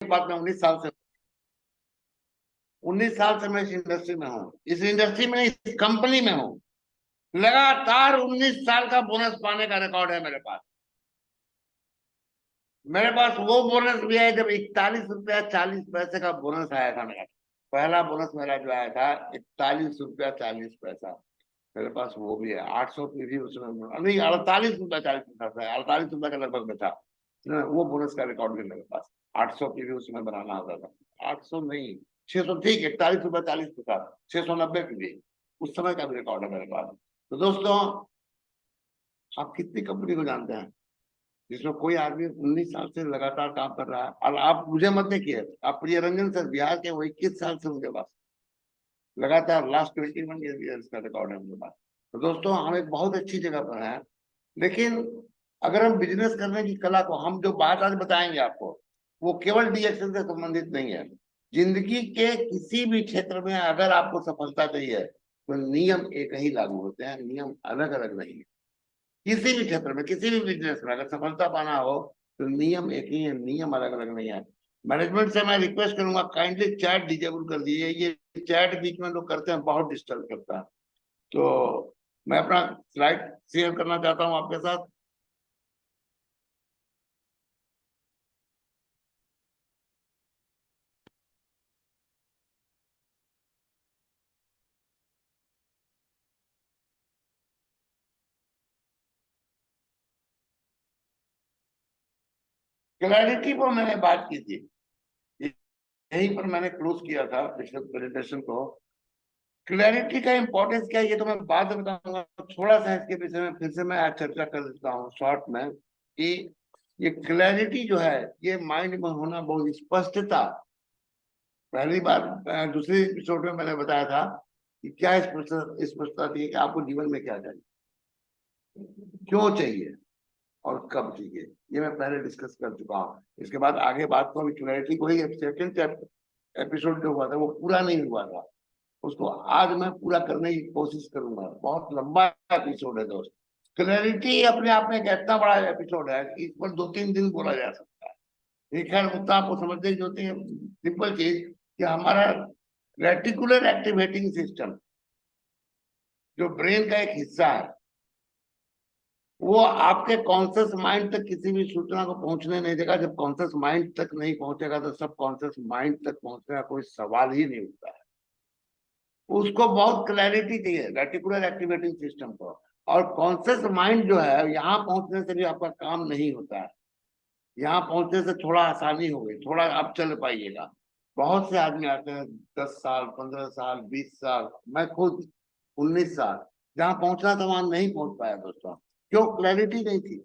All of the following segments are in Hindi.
बात मैं 19 साल से मैं इस इंडस्ट्री में हूँ, इस इंडस्ट्री में, इस कंपनी में हूँ। लगातार 19 साल का बोनस पाने का रिकॉर्ड है मेरे पास। मेरे पास वो बोनस भी है जब 41 रुपया 40 पैसे का बोनस आया था मेरा। पहला बोनस मेरा जो आया था 41 रुपया 40 पैसा, मेरे पास वो भी है। 800 की भी उसमें नहीं, 48 रुपया 40 पैसा था, 48 रुपया के लगभग में था। वो बोनस का रिकॉर्ड भी मेरे पास। 800 की भी उसमें बनाना होता था, 800 नहीं, 600, ठीक है, 41 रुपया 40 पैसा, 690 की भी उस समय का भी रिकॉर्ड है मेरे पास। तो दोस्तों, आप कितनी कंपनी को जानते हैं जिसमें कोई आदमी 19 साल से लगातार काम कर रहा है? और आप मुझे मत देखिए, आप प्रिय रंजन सर बिहार के, वो 21 साल से उनके पास लगातार लास्ट 21 ईयर्स का रिकॉर्ड है उनके पास। तो दोस्तों, हम एक बहुत अच्छी जगह पर हैं। लेकिन अगर हम बिजनेस करने की कला को, हम जो बात आज बताएंगे आपको, वो केवल डीएक्शन से संबंधित नहीं है। जिंदगी के किसी भी क्षेत्र में अगर आपको सफलता चाहिए तो नियम एक ही लागू होते हैं, नियम अलग अलग नहीं है। किसी भी क्षेत्र में, किसी भी बिजनेस में अगर सफलता पाना हो तो नियम एक ही है, नियम अलग अलग नहीं है। मैनेजमेंट से मैं रिक्वेस्ट करूंगा, काइंडली चैट डिजेबल कर दीजिए। ये चैट बीच में लोग करते हैं, बहुत डिस्टर्ब करता है। तो मैं अपना स्लाइड शेयर करना चाहता हूं आपके साथ। क्लैरिटी पर मैंने बात की थी, यहीं पर मैंने क्लोज किया था पिछले प्रेजेंटेशन को। क्लैरिटी का इंपॉर्टेंस क्या है ये तो मैं बाद में बताऊंगा। थोड़ा सा इसके विषय में फिर से मैं आज चर्चा कर देता हूँ शॉर्ट में, कि ये क्लैरिटी जो है, ये माइंड में होना, बहुत स्पष्टता। पहली बार दूसरी एपिसोड में मैंने बताया था कि क्या स्पष्टता थी, कि आपको जीवन में क्या चाहिए, क्यों चाहिए और कब चाहिए। ये मैं पहले डिस्कस कर चुका हूँ। इसके बाद आगे बात को, अभी क्लैरिटी को ही सेकंड एपिसोड जो हुआ था वो पूरा नहीं हुआ था, उसको आज मैं पूरा करने की कोशिश करूंगा। बहुत लंबा एपिसोड है दोस्त। क्लैरिटी अपने आप में एक इतना बड़ा एपिसोड है कि इस पर 2-3 दिन बोला जा सकता है। एक खैर मुद्दा आपको समझने की होती है, सिंपल चीज, कि हमारा रेटिकुलर एक्टिवेटिंग सिस्टम, जो ब्रेन का एक हिस्सा है, वो आपके कॉन्शियस माइंड तक किसी भी सूचना को पहुंचने नहीं देगा। जब कॉन्शियस माइंड तक नहीं पहुंचेगा तो सब कॉन्शियस माइंड तक पहुंचने का कोई सवाल ही नहीं उठता है। उसको बहुत क्लैरिटी चाहिए रेटिकुलर एक्टिवेटिंग सिस्टम को। और कॉन्शियस माइंड जो है, यहाँ पहुंचने से भी आपका काम नहीं होता है। यहाँ पहुंचने से थोड़ा आसानी हो गई, थोड़ा आप चल पाइएगा। बहुत से आदमी आते हैं 10 साल, 15 साल, 20 साल, मैं खुद 19 साल, जहाँ पहुंचना था वहां नहीं पहुंच पाया दोस्तों। क्यों? क्लैरिटी नहीं थी।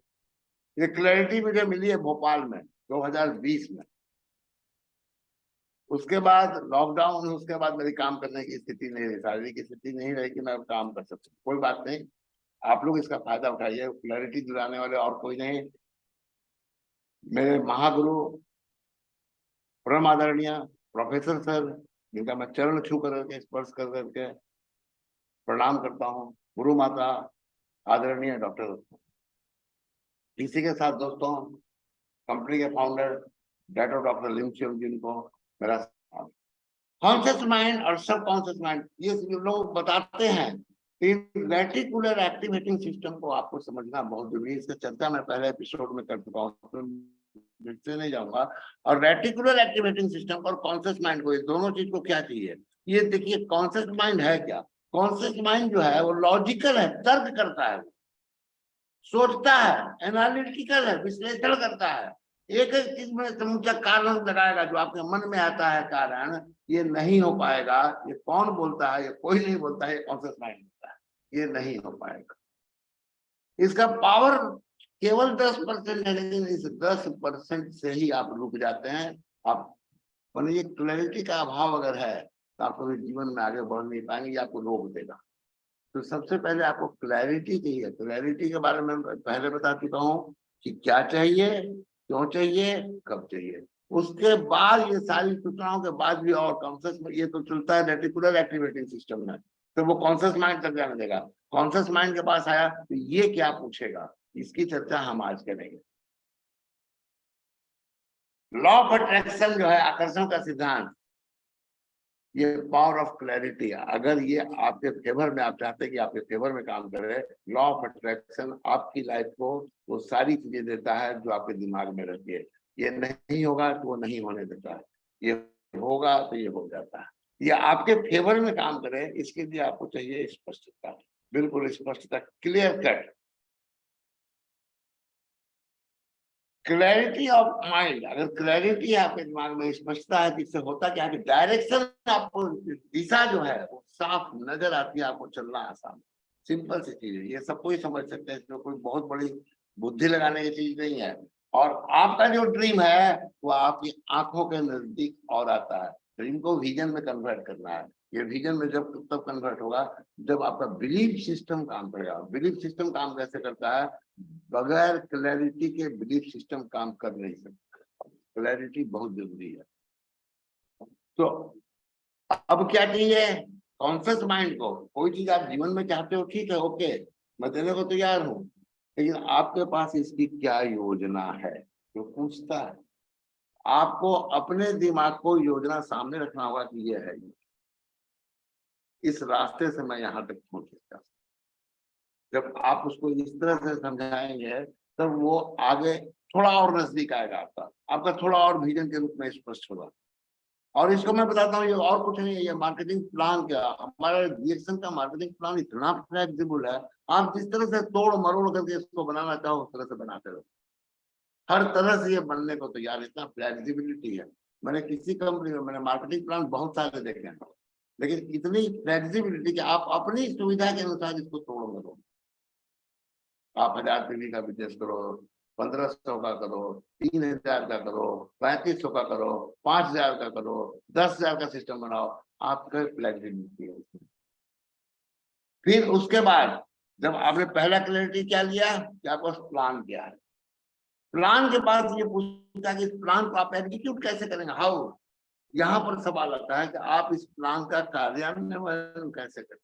ये क्लैरिटी मुझे मिली है भोपाल में 2020 में। उसके बाद लॉकडाउन, उसके बाद मेरी काम करने की स्थिति नहीं रही, शारीरिक स्थिति नहीं रही कि मैं काम कर सकूं। कोई बात नहीं, आप लोग इसका फायदा उठाइए। क्लैरिटी दिलाने वाले और कोई नहीं, मेरे महागुरु, परम आदरणीय प्रोफेसर सर, जिनका मैं चरण छू करके, स्पर्श कर करके प्रणाम करता हूँ, गुरु माता आदरणीय डॉक्टर। इसी के साथ दोस्तों, कंपनी के फाउंडर डॉक्टर लिमचियम, जिनको मेरा कॉन्शियस माइंड और सब कॉन्शियस माइंड, ये लोग बताते हैं। रेटिकुलर एक्टिवेटिंग सिस्टम को आपको समझना बहुत जरूरी है। इसका चर्चा मैं पहले एपिसोड में कर चुका हूँ, फिर से नहीं जाऊंगा। और रेटिकुलर एक्टिवेटिंग सिस्टम और कॉन्शियस माइंड को, ये दोनों चीज को क्या चाहिए, ये देखिए। कॉन्शियस माइंड है क्या? कॉन्शियस माइंड जो है वो लॉजिकल है, तर्क करता है, सोचता है, एनालिटिकल है, विश्लेषण करता है। एक एक चीज में समूचा कारण लगाएगा, जो आपके मन में आता है कारण, ये नहीं हो पाएगा। ये कौन बोलता है? ये कोई नहीं बोलता है, ये कॉन्शियस माइंड बोलता है। ये नहीं हो पाएगा। इसका पावर केवल 10% है, लेकिन इस 10% से ही आप रुक जाते हैं। आप ये क्लैरिटी का अभाव अगर है तो आप कभी जीवन में आगे बढ़ नहीं पाएंगे, आपको रोक देगा। तो सबसे पहले आपको क्लैरिटी चाहिए। क्लैरिटी के बारे में पहले बता चुका हूँ कि क्या चाहिए, क्यों चाहिए, कब चाहिए। उसके बाद ये सारी सूचनाओं के बाद भी और कॉन्शियस में, ये तो चलता है रेटिकुलर एक्टिवेटिंग सिस्टम में, तो वो कॉन्शियस माइंड तक जाने देगा। कॉन्शियस माइंड के पास आया तो ये क्या पूछेगा, इसकी चर्चा हम आज करेंगे। लॉ ऑफ अट्रैक्शन जो है, आकर्षण का सिद्धांत, ये पावर ऑफ क्लैरिटी है। अगर ये आपके फेवर में, आप चाहते हैं कि आपके फेवर में काम करे, लॉ ऑफ अट्रैक्शन आपकी लाइफ को वो सारी चीजें देता है जो आपके दिमाग में रहती है। ये नहीं होगा तो वो नहीं होने देता है, ये होगा तो ये हो जाता है। ये आपके फेवर में काम करे, इसके लिए आपको चाहिए स्पष्टता, बिल्कुल स्पष्टता, clear cut, clarity of mind. अगर क्लैरिटी आपके दिमाग में, स्पष्टता है, जिससे होता क्या है, डायरेक्शन, आपको दिशा जो है वो साफ नजर आती है, आपको चलना आसान। सिंपल सी चीज है, ये सबको ही समझ सकते हैं, इसमें कोई बहुत बड़ी बुद्धि लगाने की चीज नहीं है। और आपका जो ड्रीम है वो आपकी आंखों के नजदीक और आता है। ड्रीम को विजन में कन्वर्ट करना है। ये विजन में जब तब कन्वर्ट होगा जब आपका बिलीफ सिस्टम काम करेगा। बिलीफ सिस्टम काम कैसे करता है? बगैर क्लैरिटी के बिलीफ सिस्टम काम कर नहीं सकता। क्लैरिटी बहुत जरूरी है। तो अब क्या चाहिए? कॉन्शियस माइंड को कोई चीज आप जीवन में चाहते हो, ठीक है, ओके, मैं देने को तैयार हूँ, लेकिन आपके पास इसकी क्या योजना है? जो पूछता है, आपको अपने दिमाग को योजना सामने रखना होगा कि ये है, इस रास्ते से मैं यहाँ तक पहुंच सकता। जब आप उसको इस तरह से समझाएंगे तब वो आगे थोड़ा और नजदीक आएगा, आपका आपका थोड़ा और विजन के रूप में स्पष्ट होगा। और इसको मैं बताता हूँ, ये और कुछ नहीं है, ये मार्केटिंग प्लान क्या, हमारा रिएक्शन का मार्केटिंग प्लान इतना फ्लेक्सिबल है, आप जिस तरह से तोड़ मरोड़ करके इसको बनाना चाहो उस तरह से बनाते रहो। हर तरह से ये बनने को तैयार, इतना फ्लेक्सिबिलिटी है। मैंने किसी कंपनी में, मैंने मार्केटिंग प्लान बहुत सारे देखे हैं, लेकिन इतनी फ्लेक्सिबिलिटी कि आप अपनी सुविधा के अनुसार इसको तोड़ मरोड़। आप 1000 पीवी का बिजनेस करो, 1500 का करो, 3000 का करो, 3500 का करो, 5000 का करो, 10,000 का सिस्टम बनाओ, आपका फ्लेक्सिबिलिटी है उसमें। फिर उसके बाद जब आपने पहला क्लैरिटी क्या लिया कि आपको प्लान क्या है, प्लान के बाद ये पूछता है कि इस प्लान को आप एग्जीक्यूट कैसे करेंगे, हाउ। यहाँ पर सवाल आता है कि आप इस प्लान का कार्यान्वयन कैसे करें।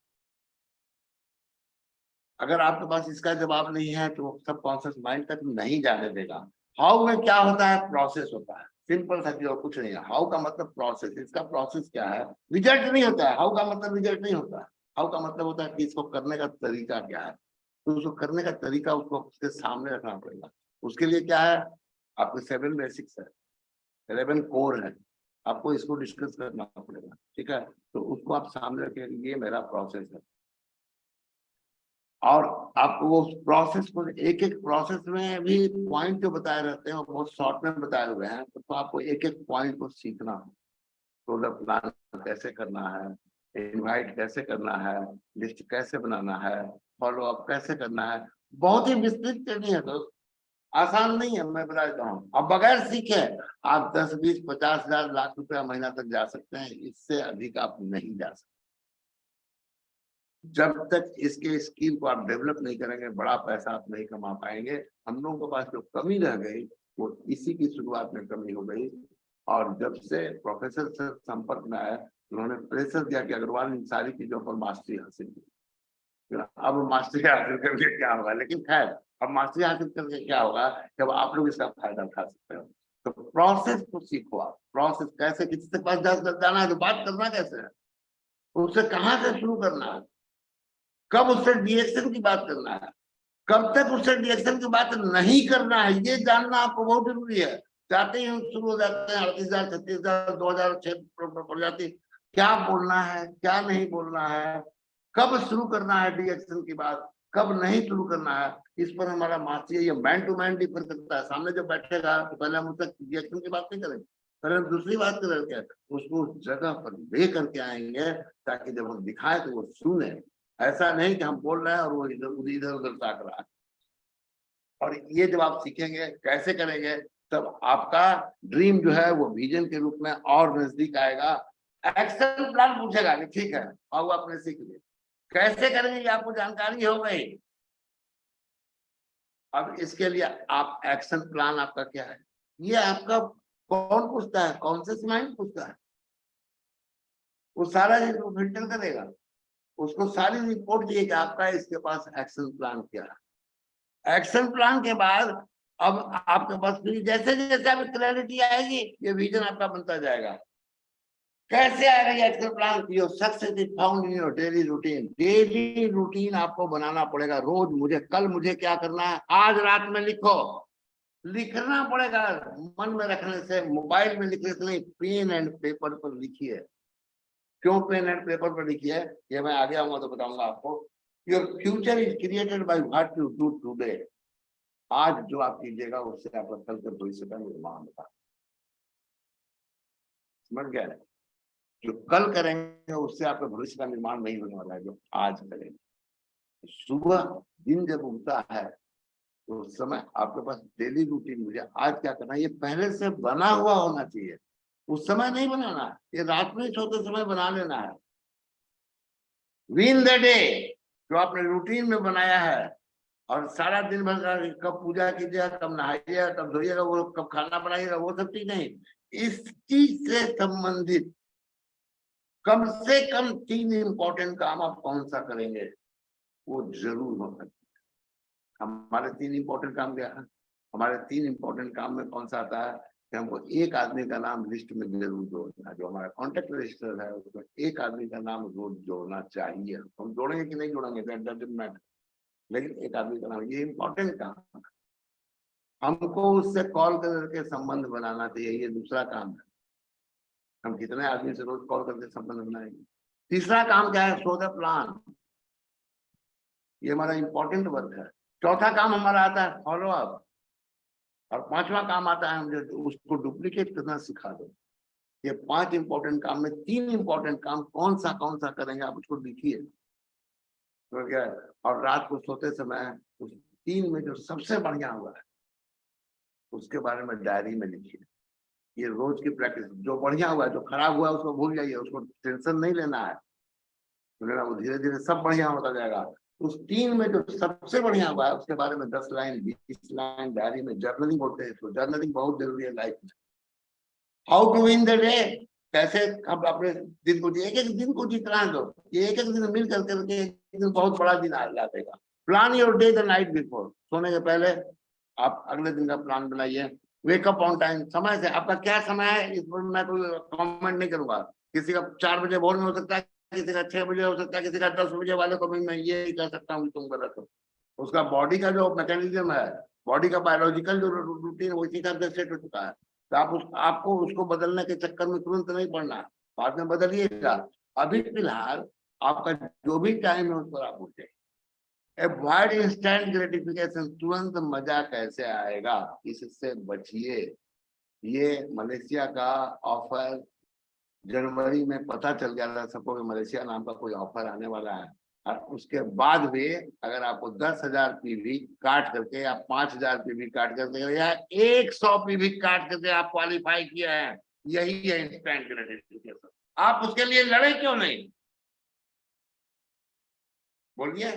अगर आपके पास इसका जवाब नहीं है तो सब कॉन्शियस माइंड तक नहीं जाने देगा। हाउ में क्या होता है? प्रोसेस होता है, सिंपल सा चीज और कुछ नहीं है। हाउ का मतलब प्रोसेस, इसका प्रोसेस क्या है? रिजल्ट नहीं होता है, हाउ का मतलब रिजल्ट नहीं होता है। हाउ का मतलब होता है कि इसको करने का तरीका क्या है, तो उसको करने का तरीका उसको उसके सामने रखना पड़ेगा। उसके लिए क्या है? आपके 7 बेसिक्स है, 11 कोर है, आपको इसको डिस्कस करना पड़ेगा, ठीक है। तो उसको आप सामने रखें, ये मेरा प्रोसेस है। और आपको वो प्रोसेस को, एक एक प्रोसेस में भी पॉइंट जो बताए रहते हैं वो बहुत शॉर्ट में बताए हुए हैं, तो आपको एक एक पॉइंट को सीखना है। प्रोडक्ट प्लान कैसे करना है, इनवाइट कैसे करना है, लिस्ट कैसे बनाना है, फॉलो अप कैसे करना है। बहुत ही विस्तृत करनी है दोस्त, आसान नहीं है, मैं बता देता हूँ। अब बगैर सीखे आप 10, 20, 50,000, लाख रुपया महीना तक जा सकते हैं, इससे अधिक आप नहीं जा सकते। जब तक इसके स्किल को आप डेवलप नहीं करेंगे, बड़ा पैसा आप नहीं कमा पाएंगे। हम लोगों के पास जो कमी रह गई वो इसी की शुरुआत में कमी हो गई। और जब से प्रोफेसर से संपर्क में आया, उन्होंने प्रेशर दिया कि अग्रवाल इन सारी चीजों पर मास्टरी हासिल की। अब मास्टरी हासिल करके क्या होगा? लेकिन खैर, अब मास्टरी हासिल करके क्या होगा जब आप लोग इसका फायदा उठा सकते हो। तो प्रोसेस को सीखो आप, प्रोसेस कैसे, किसी से पास जाना है तो बात करना कैसे है, उससे कहाँ से शुरू करना है, कब उससे रिएक्शन की बात करना है, कब तक उससे रिएक्शन की बात नहीं करना है, ये जानना आपको बहुत जरूरी है। जाते ही हम शुरू हो जाते हैं 38,000, 36,000, 2,006 पड़ जाती। क्या बोलना है, क्या नहीं बोलना है, कब शुरू करना है रिएक्शन की बात, कब नहीं शुरू करना है, इस पर हमारा मास्टर, ये मैन टू मैन डिफर करता है। सामने जब बैठेगा तो पहले हम उससे रिएक्शन की बात नहीं करेंगे, पहले हम दूसरी बात करेंगे, उसको उस जगह पर ले करके आएंगे ताकि जब हम दिखाएं तो वो सुने। ऐसा नहीं कि हम बोल रहे हैं और वो इधर इधर उधर ताक रहा है। और ये जब आप सीखेंगे कैसे करेंगे, तब आपका ड्रीम जो है वो विजन के रूप में और नजदीक आएगा। एक्शन प्लान पूछेगा कि ठीक है, और आपने सीख लिया, कैसे करेंगे ये आपको जानकारी हो गई। अब इसके लिए आप एक्शन प्लान आपका क्या है, ये आपका कौन पूछता है? कॉन्शियस माइंड पूछता है। वो सारा चीज को फिल्टर करेगा, उसको सारी रिपोर्ट चाहिए कि आपका इसके पास एक्शन प्लान क्या है। एक्शन प्लान के बाद अब आपके पास फिर जैसे जैसे आपकी क्लैरिटी आएगी, ये विजन आपका बनता जाएगा। कैसे आएगा ये action plan? Your success is found in your daily routine. Daily routine आपको बनाना पड़ेगा। रोज कल मुझे क्या करना है, आज रात में लिखो। लिखना पड़ेगा, मन में रखने से, मोबाइल में लिखने से नहीं, पेन एंड पेपर पर लिखिए। क्यों पेन एंड पेपर पर लिखिए, ये मैं आगे आऊंगा तो बताऊंगा आपको। Your future is created by what you do today. आज जो आप कीजिएगा उससे आपका कल के भविष्य का निर्माण होगा। समझ गए? जो कल करेंगे उससे आपका भविष्य का निर्माण नहीं होने वाला है, जो आज करेंगे। सुबह दिन जब उगता है तो उस समय आपके पास डेली रूटीन, मुझे आज क्या करना है, ये पहले से बना हुआ होना चाहिए। उस समय नहीं बनाना, ये रात में सोते समय बना लेना है। विन द डे, जो आपने रूटीन में बनाया है, और सारा दिन भर का कब पूजा कीजिएगा, कब नहाइएगा, कब धोइएगा, वो कब खाना बनाइएगा, वो सब चीज नहीं। इस चीज से संबंधित कम से कम 3 इंपॉर्टेंट काम आप कौन सा करेंगे, वो जरूर होना चाहिए। हमारे 3 इंपॉर्टेंट काम क्या है? हमारे 3 इंपॉर्टेंट काम में कौन सा आता है कि हमको एक आदमी का नाम लिस्ट में जरूर जोड़ना है। जो हमारा कॉन्टेक्ट रजिस्टर है उसमें एक आदमी का नाम रोज जोड़ना चाहिए। हम जोड़ेंगे कि नहीं जोड़ेंगे दैट डजंट मैटर, लेकिन एक आदमी का नाम, ये इंपॉर्टेंट काम है। हमको उससे कॉल करके संबंध बनाना चाहिए, ये दूसरा काम है। हम कितने आदमी से रोज कॉल करके संबंध बनाएंगे। तीसरा काम क्या है? Show the plan. ये हमारा इंपॉर्टेंट वर्क है। चौथा काम हमारा आता है फॉलो अप। और पांचवा काम आता है मुझे उसको डुप्लीकेट करना सिखा दो। ये 5 इंपॉर्टेंट काम में 3 इंपॉर्टेंट काम कौन सा करेंगे आप उसको लिखिए, तो क्या? और रात को सोते समय उस 3 में जो सबसे बढ़िया हुआ है उसके बारे में डायरी में लिखिए। ये रोज की प्रैक्टिस। जो बढ़िया हुआ है, जो खराब हुआ है उसको भूल जाइए, उसको टेंशन नहीं लेना है, वो धीरे धीरे सब बढ़िया होता जाएगा। उस 3 में जो सबसे बढ़िया हुआ है उसके बारे में 10 लाइन 20 लाइन डायरी में, जर्नलिंग बोलते हैं इसको। जर्नलिंग बहुत जरूरी है लाइफ में। How to win the day, कैसे हम अपने दिन को, एक एक दिन को जितना दो, ये एक एक दिन मिल करके एक दिन बहुत बड़ा दिन आ जाएगा। Plan your day the night before. सोने के पहले आप अगले दिन का प्लान बनाइए। वेकअप ऑन टाइम, समय से। आपका क्या समय है इस पर मैं कोई कमेंट नहीं करूंगा। किसी का 4 बजे भोर में हो सकता है, किसी का 6 बजे हो सकता है, किसी का 10 बजे वाले को भी मैं ये कह सकता हूँ तुम गलत हो। उसका बॉडी का जो मैकेनिज्म है, बॉडी का बायोलॉजिकल जो रूटीन वो इसी तरह से सेट हो चुका है। तो आपको उसको बदलने के चक्कर में तुरंत नहीं पड़ना, बाद में बदलिएगा। अभी फिलहाल आपका जो भी टाइम है उस पर आप उठे। Avoid instant gratification. तुरंत मजा कैसे आएगा, इससे बचिए। ये मलेशिया का ऑफर जनवरी में पता चल गया था सबको कि मलेशिया नाम का कोई ऑफर आने वाला है। और उसके बाद भी अगर आपको 10,000 पीवी काट करके या 5,000 पीवी काट करके या 100 पीवी काट करके आप क्वालिफाई किया है, यही है इंस्टेंट ग्रेटिफिकेशन। आप उसके लिए लड़े क्यों नहीं, बोलिए।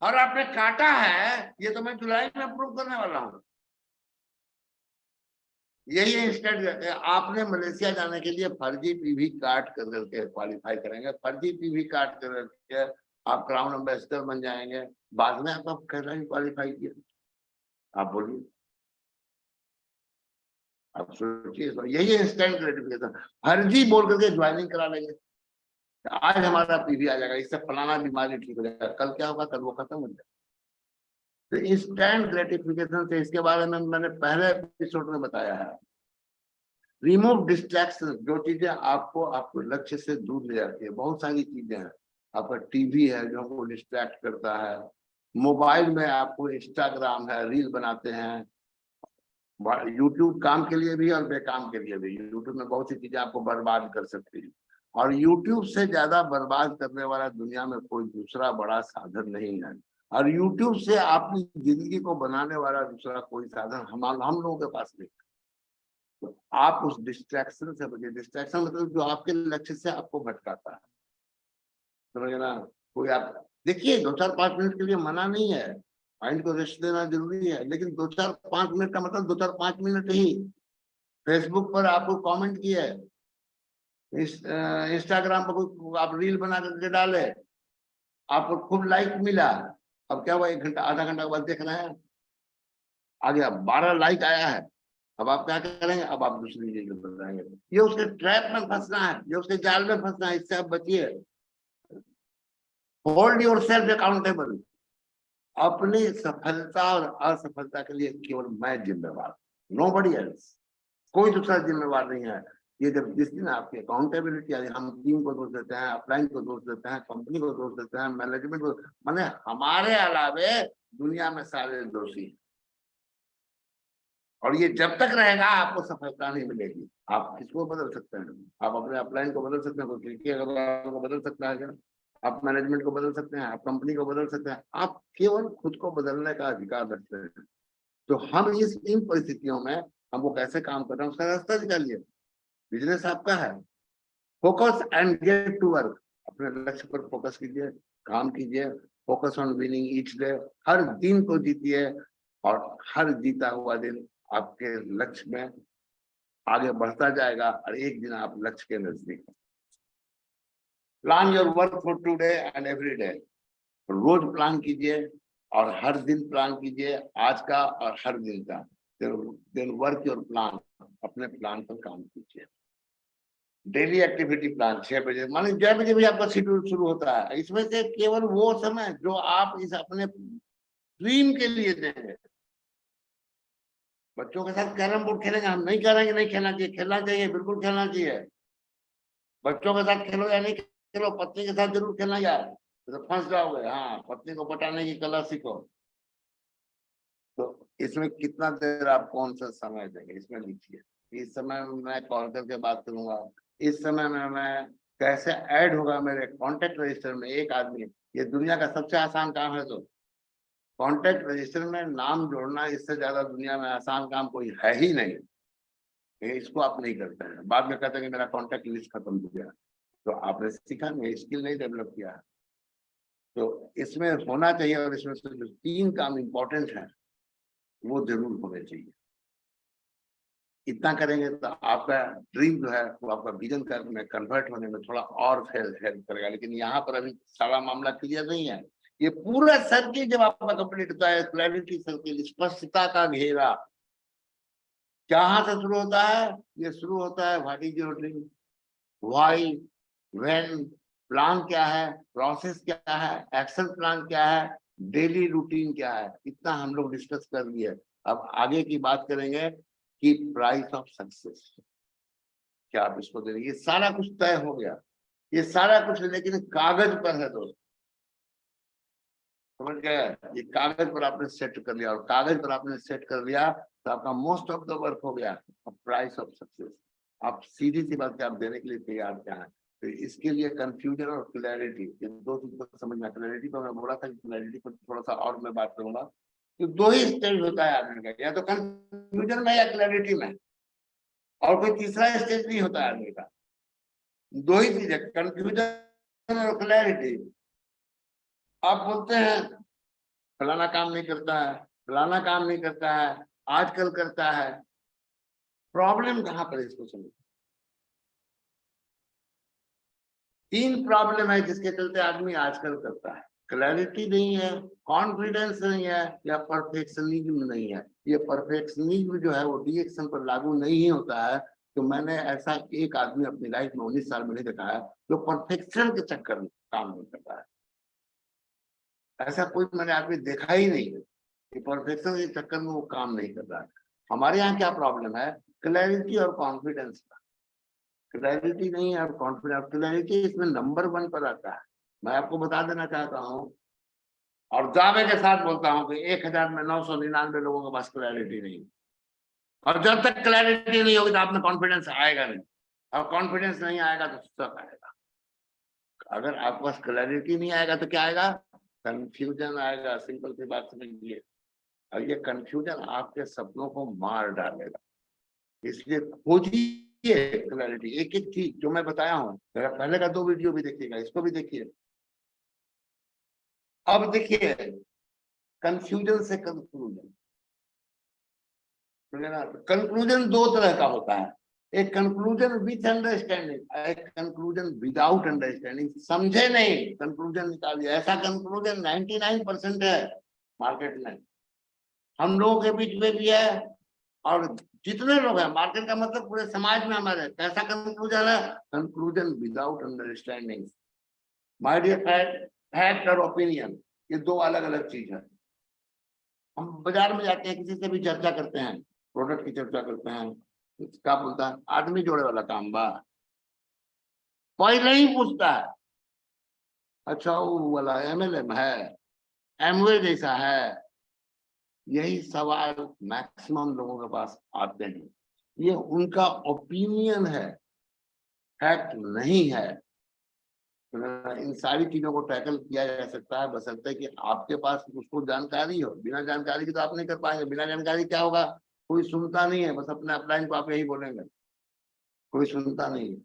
और आपने काटा है, ये तो मैं जुलाई में अप्रूव करने वाला हूँ। यही इंस्टेंट। आपने मलेशिया जाने के लिए फर्जी पीवी काट कर करके क्वालिफाई करेंगे, फर्जी पीवी काट कर करके आप क्राउन एम्बेसडर बन जाएंगे। बाद में आपका कहना ही क्वालिफाई किया। आप बोलिए, आप सोचिए। यही इंस्टेंट ग्रेटिफिकेशन। फर्जी बोल करके ज्वाइनिंग करा लेंगे। आज हमारा पीवी आ जाएगा, इससे फलाना बीमारी ठीक हो जाएगा, कल क्या होगा, कल वो खत्म हो जाएगा। तो इंस्टेंट ग्रेटिफिकेशन से, इसके बारे में मैंने पहले एपिसोड में बताया है। Remove distraction. जो चीजें आपको आपको लक्ष्य से दूर ले जाती है, बहुत सारी चीजें हैं। आपका टीवी है जो हमको डिस्ट्रैक्ट करता है, मोबाइल में आपको इंस्टाग्राम है, रील बनाते हैं, यूट्यूब काम के लिए भी और बेकाम के लिए भी। यूट्यूब में बहुत सी चीजें आपको बर्बाद कर सकती है, और यूट्यूब से ज्यादा बर्बाद करने वाला दुनिया में कोई दूसरा बड़ा साधन नहीं है। और यूट्यूब से अपनी जिंदगी को बनाने वाला दूसरा कोई साधन हम लोगों के पास नहीं। तो आप उस डिस्ट्रैक्शन से बचिए। डिस्ट्रैक्शन मतलब जो आपके लक्ष्य से आपको भटकाता है, समझ ना? कोई आप देखिए, 2-4-5 मिनट के लिए मना नहीं है, माइंड को रेस्ट देना जरूरी है, लेकिन 2-4-5 मिनट का मतलब 2-4-5 मिनट ही। फेसबुक पर आपको कमेंट किया है, इंस्टाग्राम पर कोई आप रील बना करके डाले, आपको खूब लाइक मिला, अब क्या हुआ, 1 घंटा आधा घंटा के बाद देख रहे हैं आगे अब 12 लाइक आया है, अब आप क्या करेंगे, अब आप दूसरी चीज बताएंगे। ये उसके ट्रैप में फंसना है, ये उसके जाल में फंसना है, इससे आप बचिए। Hold your self accountable. अपनी सफलता और असफलता के लिए केवल मैं जिम्मेवार, नोबडी एल्स, कोई दूसरा जिम्मेवार नहीं है। ये जब जिस दिन आपकी अकाउंटेबिलिटी आती है, हम टीम को दोष देते हैं, अपलाइन को दोष देते हैं, कंपनी को दोष देते हैं, मैनेजमेंट को, माने हमारे अलावे दुनिया में सारे दोषी हैं। और ये जब तक रहेगा आपको सफलता नहीं मिलेगी। आप किसको बदल सकते हैं? आप अपने अपलाइन को बदल सकते हैं, कोई खिड़की को बदल सकता है क्या? आप मैनेजमेंट को बदल सकते हैं, आप कंपनी को बदल सकते हैं, आप केवल खुद को बदलने का अधिकार रखते हैं। तो हम इस इन परिस्थितियों में हम वो कैसे काम कर रहे हैं उसका रास्ता निकालिए। बिजनेस आपका है, focus and get to work. अपने लक्ष्य पर फोकस कीजिए, काम कीजिए, focus on winning each day. हर दिन को जीतिए और हर जीता हुआ दिन आपके लक्ष्य में आगे बढ़ता जाएगा और एक दिन आप लक्ष्य के नजदीक। Plan your work for today and every day. रोज प्लान कीजिए और हर दिन प्लान कीजिए, आज का और हर दिन का। देन वर्क योर प्लान, अपने प्लान पर काम कीजिए। डेली एक्टिविटी प्लान 6 बजे, मान लीजिए 6 बजे भी आपका शेड्यूल शुरू होता है। इसमें से केवल वो समय जो आप इस अपने ड्रीम के लिए देंगे। बच्चों के साथ कैरम बोर्ड खेलेंगे, हम नहीं करेंगे नहीं खेलना चाहिए, खेलना चाहिए, बिल्कुल खेलना चाहिए। बच्चों के साथ खेलो या नहीं खेलो, पत्नी के साथ जरूर खेलना यार, तो फंस जाओगे। हाँ, पत्नी को पटाने की कला सीखो। तो इसमें कितना देर आप कौन सा समय देंगे, इसमें लिखिए। इस समय मैं कॉल करके बात करूंगा, इस समय में मैं कैसे ऐड होगा मेरे कॉन्टेक्ट रजिस्टर में एक आदमी। ये दुनिया का सबसे आसान काम है। तो कॉन्टेक्ट रजिस्टर में नाम जोड़ना, इससे ज्यादा दुनिया में आसान काम कोई है ही नहीं। इसको आप नहीं करते हैं, बाद में कहते हैं कि मेरा कॉन्टेक्ट लिस्ट खत्म हो गया। तो आपने सीखा नहीं, स्किल नहीं डेवलप किया। तो इसमें होना चाहिए, और इसमें से जो 3 काम इंपॉर्टेंट है वो जरूर होने चाहिए। इतना करेंगे तो आपका ड्रीम जो है वो आपका विजन में कन्वर्ट होने में थोड़ा और हेल्प करेगा। लेकिन यहाँ पर अभी सारा मामला क्लियर नहीं है। ये पूरा सर्किल जब आपका कंप्लीट होता है, क्लैरिटी सर्किल, स्पष्टता का घेरा, कहाँ से शुरू होता है? ये शुरू होता है what is your dream, why, when, plan क्या है, प्रोसेस क्या है, एक्शन प्लान क्या है, डेली रूटीन क्या है। इतना हम लोग डिस्कस कर लिए। अब आगे की बात करेंगे कि प्राइस ऑफ सक्सेस क्या आप इसको दे रहे। ये सारा कुछ तय हो गया, ये सारा कुछ, लेकिन कागज पर है दोस्त, समझ गए? ये कागज पर आपने सेट कर लिया, और कागज पर आपने सेट कर लिया तो आपका मोस्ट ऑफ द वर्क हो गया। प्राइस ऑफ सक्सेस आप सीधी सी बात आप देने के लिए तैयार क्या है। तो इसके लिए कंफ्यूजन और क्लैरिटी, ये 2 चीज को समझना। क्लैरिटी पर मैं बोला था कि क्लैरिटी पर थोड़ा सा और मैं बात करूंगा। तो 2 ही स्टेज होता है आदमी का, या तो कंफ्यूजन में या क्लैरिटी में, और कोई तीसरा स्टेज नहीं होता है आदमी का। 2 ही चीज है, कंफ्यूजन और क्लैरिटी। आप बोलते हैं फलाना काम नहीं करता है, फलाना काम नहीं करता है, आजकल करता है। प्रॉब्लम कहाँ पर है, इसको समझो। 3 प्रॉब्लम है जिसके चलते आदमी आजकल करता है। क्लैरिटी नहीं है, कॉन्फिडेंस नहीं है, या परफेक्शनिज्म नहीं है। ये परफेक्शनिज्म जो है वो डीएक्शन पर लागू नहीं होता है। तो मैंने ऐसा एक आदमी अपनी लाइफ में 19 साल में नहीं देखा है जो परफेक्शन के चक्कर में काम नहीं करता है। ऐसा कोई मैंने आदमी देखा ही नहीं है कि परफेक्शन के चक्कर में वो काम नहीं कर रहा है। हमारे यहाँ क्या प्रॉब्लम है? क्लैरिटी और कॉन्फिडेंस का। क्लैरिटी नहीं है और कॉन्फिडेंस। क्लैरिटी इसमें नंबर 1 पर आता है। मैं आपको बता देना चाहता हूँ और दावे के साथ बोलता हूँ कि 1000 में 999 लोगों के पास क्लैरिटी नहीं। और जब तक क्लैरिटी नहीं होगी तो आप में कॉन्फिडेंस आएगा नहीं, और कॉन्फिडेंस नहीं आएगा तो सब आएगा। अगर आपके पास क्लैरिटी नहीं आएगा तो क्या आएगा? कंफ्यूजन आएगा। सिंपल सी बात समझिए। और ये कंफ्यूजन आपके सपनों को मार डालेगा। इसलिए खोजिए क्लैरिटी। एक एक चीज जो मैं बताया हूँ, पहले का 2 वीडियो भी देखिएगा, इसको भी देखिए। अब देखिए, कंफ्यूजन से कंक्लूजन, कंक्लूजन 2 तरह का होता है। एक कंक्लूजन विथ अंडरस्टैंडिंग, एक कंक्लूजन विदाउट अंडरस्टैंडिंग। समझे नहीं, कंक्लूजन निकाल दिया। ऐसा कंक्लूजन 99% है मार्केट में। हम लोगों के बीच में भी है, और जितने लोग हैं, मार्केट का मतलब पूरे समाज में हमारे। कैसा कंक्लूजन है? Conclusion without understanding. My dear fact, fact और ओपिनियन ये दो अलग अलग चीज है। हम बाजार में जाते हैं, किसी से भी चर्चा करते हैं, प्रोडक्ट की चर्चा करते हैं, क्या बोलता है आदमी जोड़े वाला काम बा, पहले ही पूछता है अच्छा वो वाला एमएलएम है, एमवे जैसा है। यही सवाल मैक्सिमम लोगों के पास आते हैं। ये उनका ओपिनियन है, फैक्ट नहीं है। इन सारी चीजों को टैकल किया जा सकता है, बशर्ते कि आपके पास उसको जानकारी हो। बिना जानकारी की तो आप नहीं कर पाएंगे। बिना जानकारी क्या होगा? कोई सुनता नहीं है, बस अपने अपलाइन को आप यही बोलेंगे, कोई सुनता नहीं है।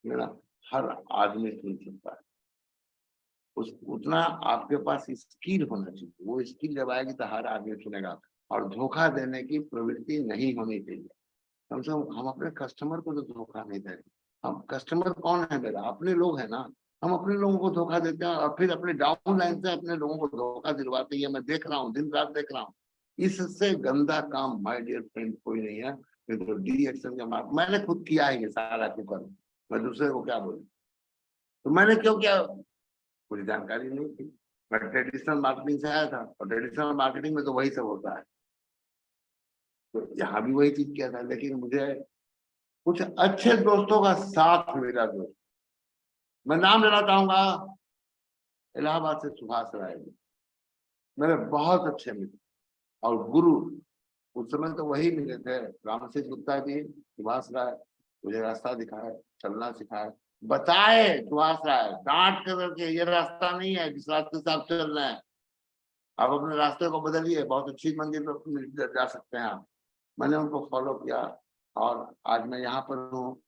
मेरा हर आदमी सुन सकता है, उस उतना आपके पास स्किल होना चाहिए। वो स्किल जब आएगी तो हर आदमी सुनेगा। और धोखा देने की प्रवृत्ति नहीं होनी चाहिए। कम से कम हम अपने कस्टमर को तो धोखा नहीं देंगे। हम कस्टमर कौन है मेरा? अपने लोग हैं ना। हम अपने लोगों को धोखा देते हैं और फिर अपने डाउन लाइन से अपने लोगों को धोखा दिलवाते हैं। मैं देख रहा हूँ, दिन रात देख रहा हूँ। इससे गंदा काम माय डियर फ्रेंड कोई नहीं है। ये तो डी एक्शन का मार्क मैंने खुद किया है, ये सारा पेपर। मैं दूसरे को क्या बोलूं? तो मैंने क्यों किया? मुझे जानकारी नहीं थी। मैं ट्रेडिशनल मार्केटिंग से आया था, और ट्रेडिशनल मार्केटिंग में तो वही सब होता है। तो यहाँ भी वही चीज किया था, लेकिन मुझे कुछ अच्छे दोस्तों का साथ मिला। दोस्त मैं नाम लेना चाहूंगा, इलाहाबाद से सुभाष राय जी, मेरे बहुत अच्छे मित्र और गुरु। उस समय तो वही मिले थे, रामशेष गुप्ता जी, सुभाष राय। मुझे रास्ता दिखाए, चलना सिखाए, बताए। सुभाष राय डांट करके, ये रास्ता नहीं है जिस रास्ते से आप चल रहे हैं, आप अपने रास्ते को बदलिए, बहुत अच्छी मंजिल पर जा सकते हैं आप। मैंने उनको फॉलो किया, और आज मैं यहाँ पर हूँ।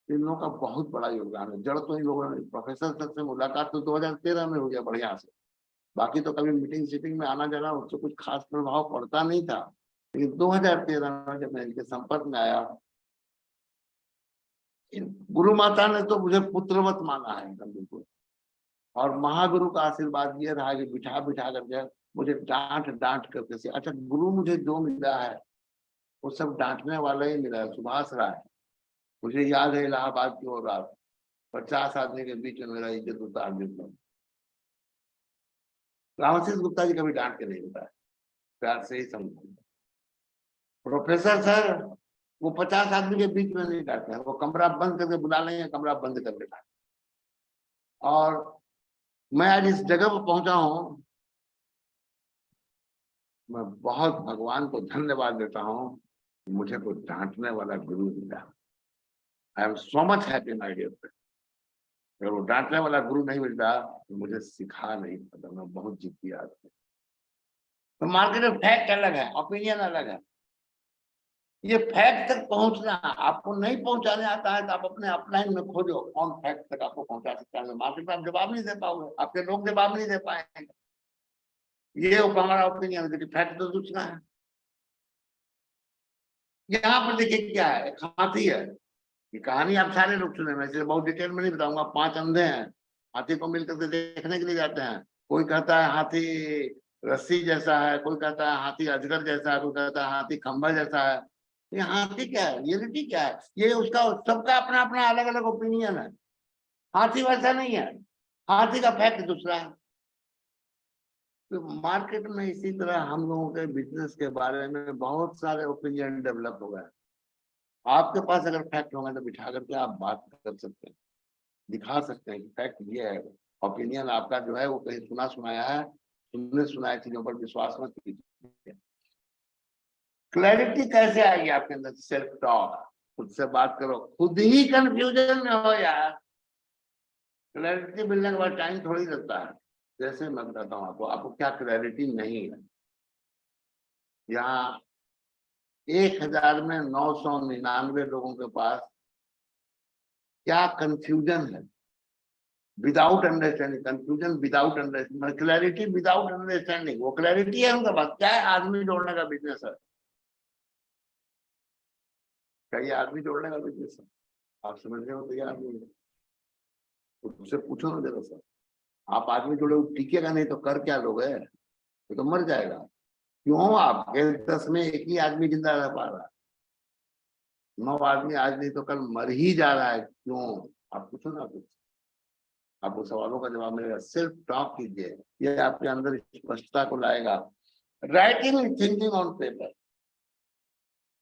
इन लोगों का बहुत बड़ा योगदान है। जड़ तो इन लोगों ने, प्रोफेसर सर से मुलाकात तो 2013 में हो गया बढ़िया से। बाकी तो कभी मीटिंग सीटिंग में आना जाना उससे कुछ खास प्रभाव पड़ता नहीं था। लेकिन 2013 में जब मैं इनके संपर्क में आया, गुरु माता ने तो मुझे पुत्रवत माना है एकदम बिल्कुल। और महागुरु का आशीर्वाद ये रहा कि बिठा बिठा करके मुझे डांट डांट करके से, अच्छा गुरु मुझे जो मिला है वो सब डांटने वाला ही मिला है, सुभाष राय। मुझे याद है इलाहाबाद की वो रात, 50 आदमी के बीच में मेरा इज्जत उतार देता। रामशीष गुप्ता जी कभी डांट के नहीं बताया, प्यार से ही समझो। प्रोफेसर सर वो 50 आदमी के बीच में नहीं डांटते हैं, वो कमरा बंद करके बुला लेंगे, कमरा बंद कर देता है। और मैं आज इस जगह पर पहुंचा हूँ, मैं बहुत भगवान को धन्यवाद देता हूँ, मुझे कोई डांटने वाला गुरु मिला। I am so much happy my dear friend. अगर वो डांटने वाला गुरु नहीं मिलता तो मुझे सिखा नहीं पाता। मैं बहुत जिद्दी आदमी। तो मार्केट में फैक्ट अलग है, ओपिनियन अलग है। ये फैक्ट तक पहुंचना आपको नहीं पहुंचाने आता है तो आप अपने अपलाइन में खोजो कौन फैक्ट तक आपको पहुंचा सकता है। मार्केट में आप जवाब नहीं दे पाओगे, आपके लोग जवाब नहीं दे पाएंगे। ये हमारा ओपिनियन है, फैक्ट तो दूसरा है। यहाँ पर देखिए क्या है, एक हाथी है। ये कहानी आप सारे लोग सुने, मैं इसे बहुत डिटेल में नहीं बताऊंगा। 5 अंधे हैं, हाथी को मिलकर के देखने के लिए जाते हैं। कोई कहता है हाथी रस्सी जैसा है, कोई कहता है हाथी अजगर जैसा है, कोई कहता है हाथी खंभा जैसा है। ये हाथी क्या है, रियलिटी क्या है, ये उसका सबका अपना अपना अलग अलग ओपिनियन है। हाथी वैसा नहीं है, हाथी का फैक्ट दूसरा है। तो मार्केट में इसी तरह हम लोगों के बिजनेस के बारे में बहुत सारे ओपिनियन डेवलप हो गए। आपके पास अगर फैक्ट होगा तो बिठा करके आप बात कर सकते हैं, दिखा सकते हैं कि फैक्ट ये है। ओपिनियन आपका जो है वो कहीं सुना सुनाया है, सुनने सुनाए चीजों पर विश्वास मत कीजिए। क्लैरिटी कैसे आएगी आपके अंदर? सेल्फ टॉक, खुद से बात करो। खुद ही कंफ्यूजन में हो यार, क्लैरिटी मिलने के बाद टाइम थोड़ी लगता है। जैसे मैं बताता हूँ आपको क्या क्लैरिटी नहीं है। यहाँ 1000 में 999 लोगों के पास क्या कंफ्यूजन है, without understanding. Confusion without understanding, clarity without understanding. वो क्लैरिटी है उनके पास, क्या है? आदमी जोड़ने का बिजनेस है। क्या ये आदमी जोड़ने का बिजनेस है? आप समझने हो तैयार नहीं है? उससे पूछो ना जरा सर, आप आदमी जोड़े टिकेगा नहीं तो कर क्या लोगे? तो मर जाएगा। क्यों आपके 10 में एक ही आदमी जिंदा रह पा रहा है, 9 आदमी आज नहीं तो कल मर ही जा रहा है, क्यों? आप पूछो ना कुछ, आप उन सवालों का जवाब मिलेगा। सेल्फ टॉक कीजिए, ये आपके अंदर स्पष्टता को लाएगा। राइटिंग थिंकिंग ऑन पेपर,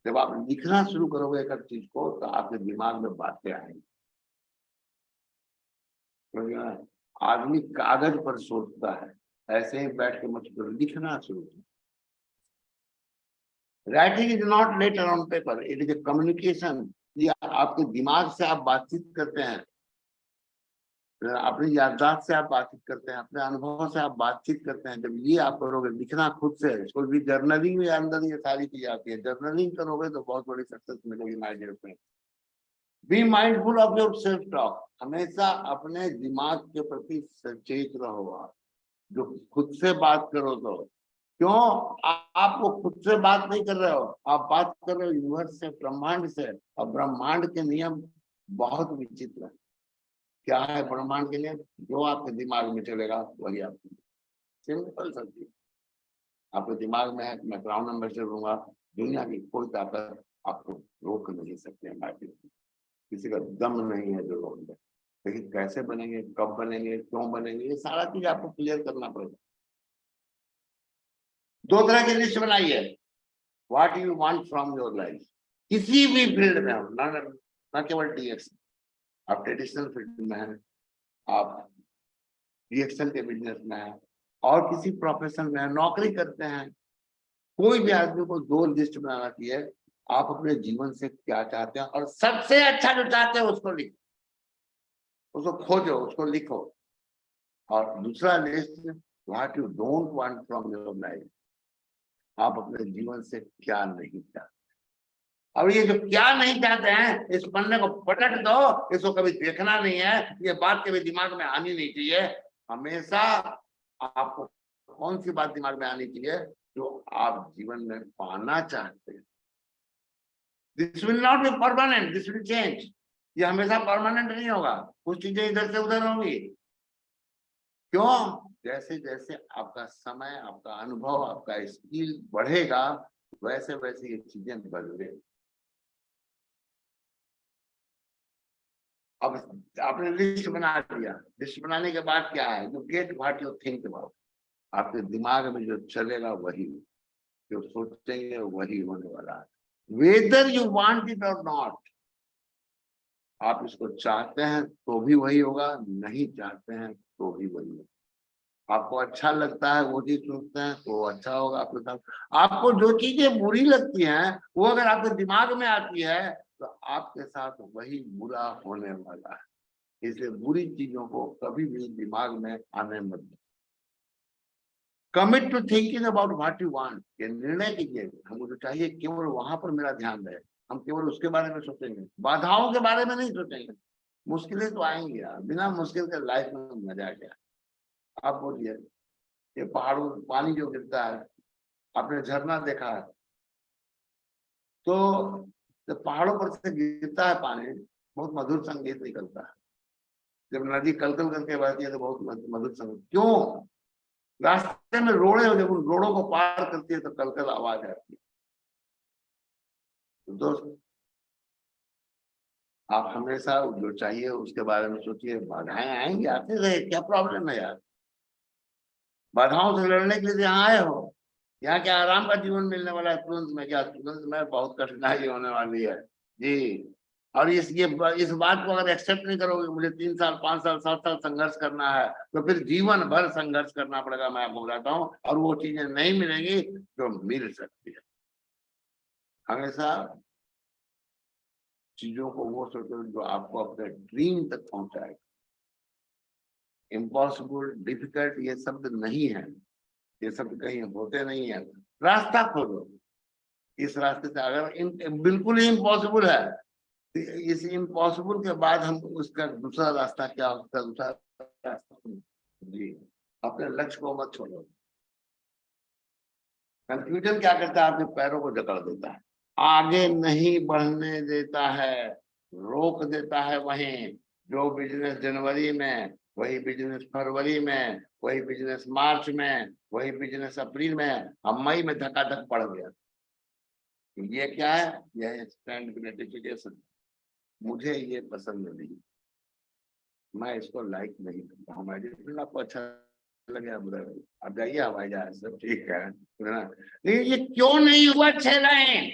जब आप लिखना शुरू करोगे एक चीज को तो आपके दिमाग में बातें आएंगी। आदमी कागज पर सोचता है, ऐसे ही बैठ के मत करो, लिखना शुरू करो। Writing is not later on paper, it is a communication. ये आपके दिमाग से आप बातचीत करते हैं, अपनी याददाश्त से आप बातचीत करते हैं, अपने अनुभव से आप बातचीत करते हैं। जब ये आप करोगे, लिखना खुद से, इसको भी जर्नलिंग में अंदर ये सारी चीजें आती है। जर्नलिंग करोगे तो बहुत बड़ी सक्सेस मिलेगी my dear friend. Be mindful of your self talk, हमेशा अपने दिमाग के प्रति सचेत रहो। आप जो खुद से बात करो तो क्यों, आप वो खुद से बात नहीं कर रहे हो, आप बात कर रहे हो यूनिवर्स से, ब्रह्मांड से। और ब्रह्मांड के नियम बहुत विचित्र है। क्या है ब्रह्मांड के नियम? जो आपके दिमाग में चलेगा वही आप, सिंपल सा चीज। आपके दिमाग में है मैं क्राउन एम्बेसडर दूंगा, दुनिया की कोई ताकत आपको रोक नहीं सकते हैं। किसी का दम नहीं है जो रोक दे। लेकिन कैसे बनेंगे, कब बनेंगे, क्यों बनेंगे, ये सारा चीज आपको क्लियर करना पड़ेगा। 2 तरह की लिस्ट बनाइए, what you want from your life, किसी भी फील्ड में हो, ना केवल डीएक्स। आप ट्रेडिशनल फील्ड में हैं, आप डीएक्सएल के बिजनेस में हैं, और किसी प्रोफेशन में है, नौकरी करते हैं, कोई भी आदमी को 2 लिस्ट बनाना चाहिए। आप अपने जीवन से क्या चाहते हैं, और सबसे अच्छा जो चाहते हैं उसको लिखो, उसको खोजो, उसको लिखो। और दूसरा list, what you don't want from your life, आप अपने जीवन से क्या नहीं चाहते। अब ये जो क्या नहीं चाहते हैं, इस पन्ने को पलट दो, इसको कभी देखना नहीं है, ये बात कभी दिमाग में आनी नहीं चाहिए। हमेशा आपको कौन सी बात दिमाग में आनी चाहिए, जो आप जीवन में पाना चाहते हैं। This will not be permanent, this will change. ये हमेशा परमानेंट नहीं होगा, कुछ चीजें इधर से उधर होंगी। क्यों? जैसे जैसे आपका समय, आपका अनुभव, आपका स्किल बढ़ेगा, वैसे वैसे ये चीजें बदलेंगी। अब आपने लिस्ट बना दिया, लिस्ट बनाने के बाद क्या है, you get what you think about. आपके दिमाग में जो चलेगा वही, जो सोचेंगे वही होने वाला है। वेदर यू वांट इट और नॉट, आप इसको चाहते हैं तो भी वही होगा, नहीं चाहते हैं तो भी वही होगा। आपको अच्छा लगता है वो चीज सोचते हैं तो अच्छा होगा आपके साथ। आपको जो चीजें बुरी लगती हैं वो अगर आपके दिमाग में आती है तो आपके साथ वही बुरा होने वाला है। इसलिए बुरी चीजों को कभी भी दिमाग में आने मत दो। Commit to thinking about what you want, ये निर्णय कीजिए हमको जो चाहिए केवल वहां पर मेरा ध्यान रहे, हम केवल उसके बारे में सोचेंगे, बाधाओं के बारे में नहीं सोचेंगे। मुश्किलें तो आएंगी यार, बिना मुश्किल के लाइफ में मजा क्या। आप बोलिए, ये पहाड़ों पानी जो गिरता है, आपने झरना देखा है, तो जब पहाड़ों पर से गिरता है पानी, बहुत मधुर संगीत निकलता है। जब नदी कलकल करके बहती है तो बहुत मधुर संगीत। क्यों? रास्ते में रोड़े हो, जब उन रोड़ों को पार करती है तो कलकल आवाज आती है। तो दोस्त, आप हमेशा जो चाहिए उसके बारे में सोचिए। बाधाएं आएंगी, आते रहे, क्या प्रॉब्लम है यार। बाधाओं से लड़ने के लिए तो यहाँ आए हो। यहाँ क्या आराम का जीवन मिलने वाला है तुरंत में? क्या तुरंत में बहुत कठिनाई होने वाली है जी। और इस बात को अगर एक्सेप्ट नहीं करोगे, मुझे 3 साल 5 साल 7 साल संघर्ष करना है, तो फिर जीवन भर संघर्ष करना पड़ेगा। मैं आपको बताता हूँ, और वो चीजें नहीं मिलेंगी जो मिल सकती है। हमेशा चीजों को वो सोचो जो आपको अपने ड्रीम तक पहुंचाए। इम्पॉसिबल, डिफिकल्ट ये शब्द नहीं है, ये शब्द कहीं होते नहीं है। रास्ता खोजो, इस रास्ते से अगर बिल्कुल ही इम्पॉसिबल है, तो इस इम्पॉसिबल के बाद हम उसका दूसरा रास्ता क्या हो सकता है, दूसरा रास्ता जी। अपने लक्ष्य को मत छोड़ो। कंफ्यूजन क्या करता है, आपके पैरों को जकड़ देता है, आगे नहीं बढ़ने देता है, रोक देता है। वहीं जो बिजनेस जनवरी में वही बिजनेस फरवरी में, वही बिजनेस मार्च में, वही बिजनेस अप्रैल में, अब मई में धक्का-धक पड़ गया। ये क्या है? यह इंस्टेंट ग्रेटिफिकेशन। मुझे ये पसंद नहीं, मैं इसको लाइक नहीं करता हूँ। आपको अच्छा लगे बुरा लगे, अब जाइए हवाई जहाज सब ठीक है ना? लेकिन ये क्यों नहीं हुआ 6 लाइन?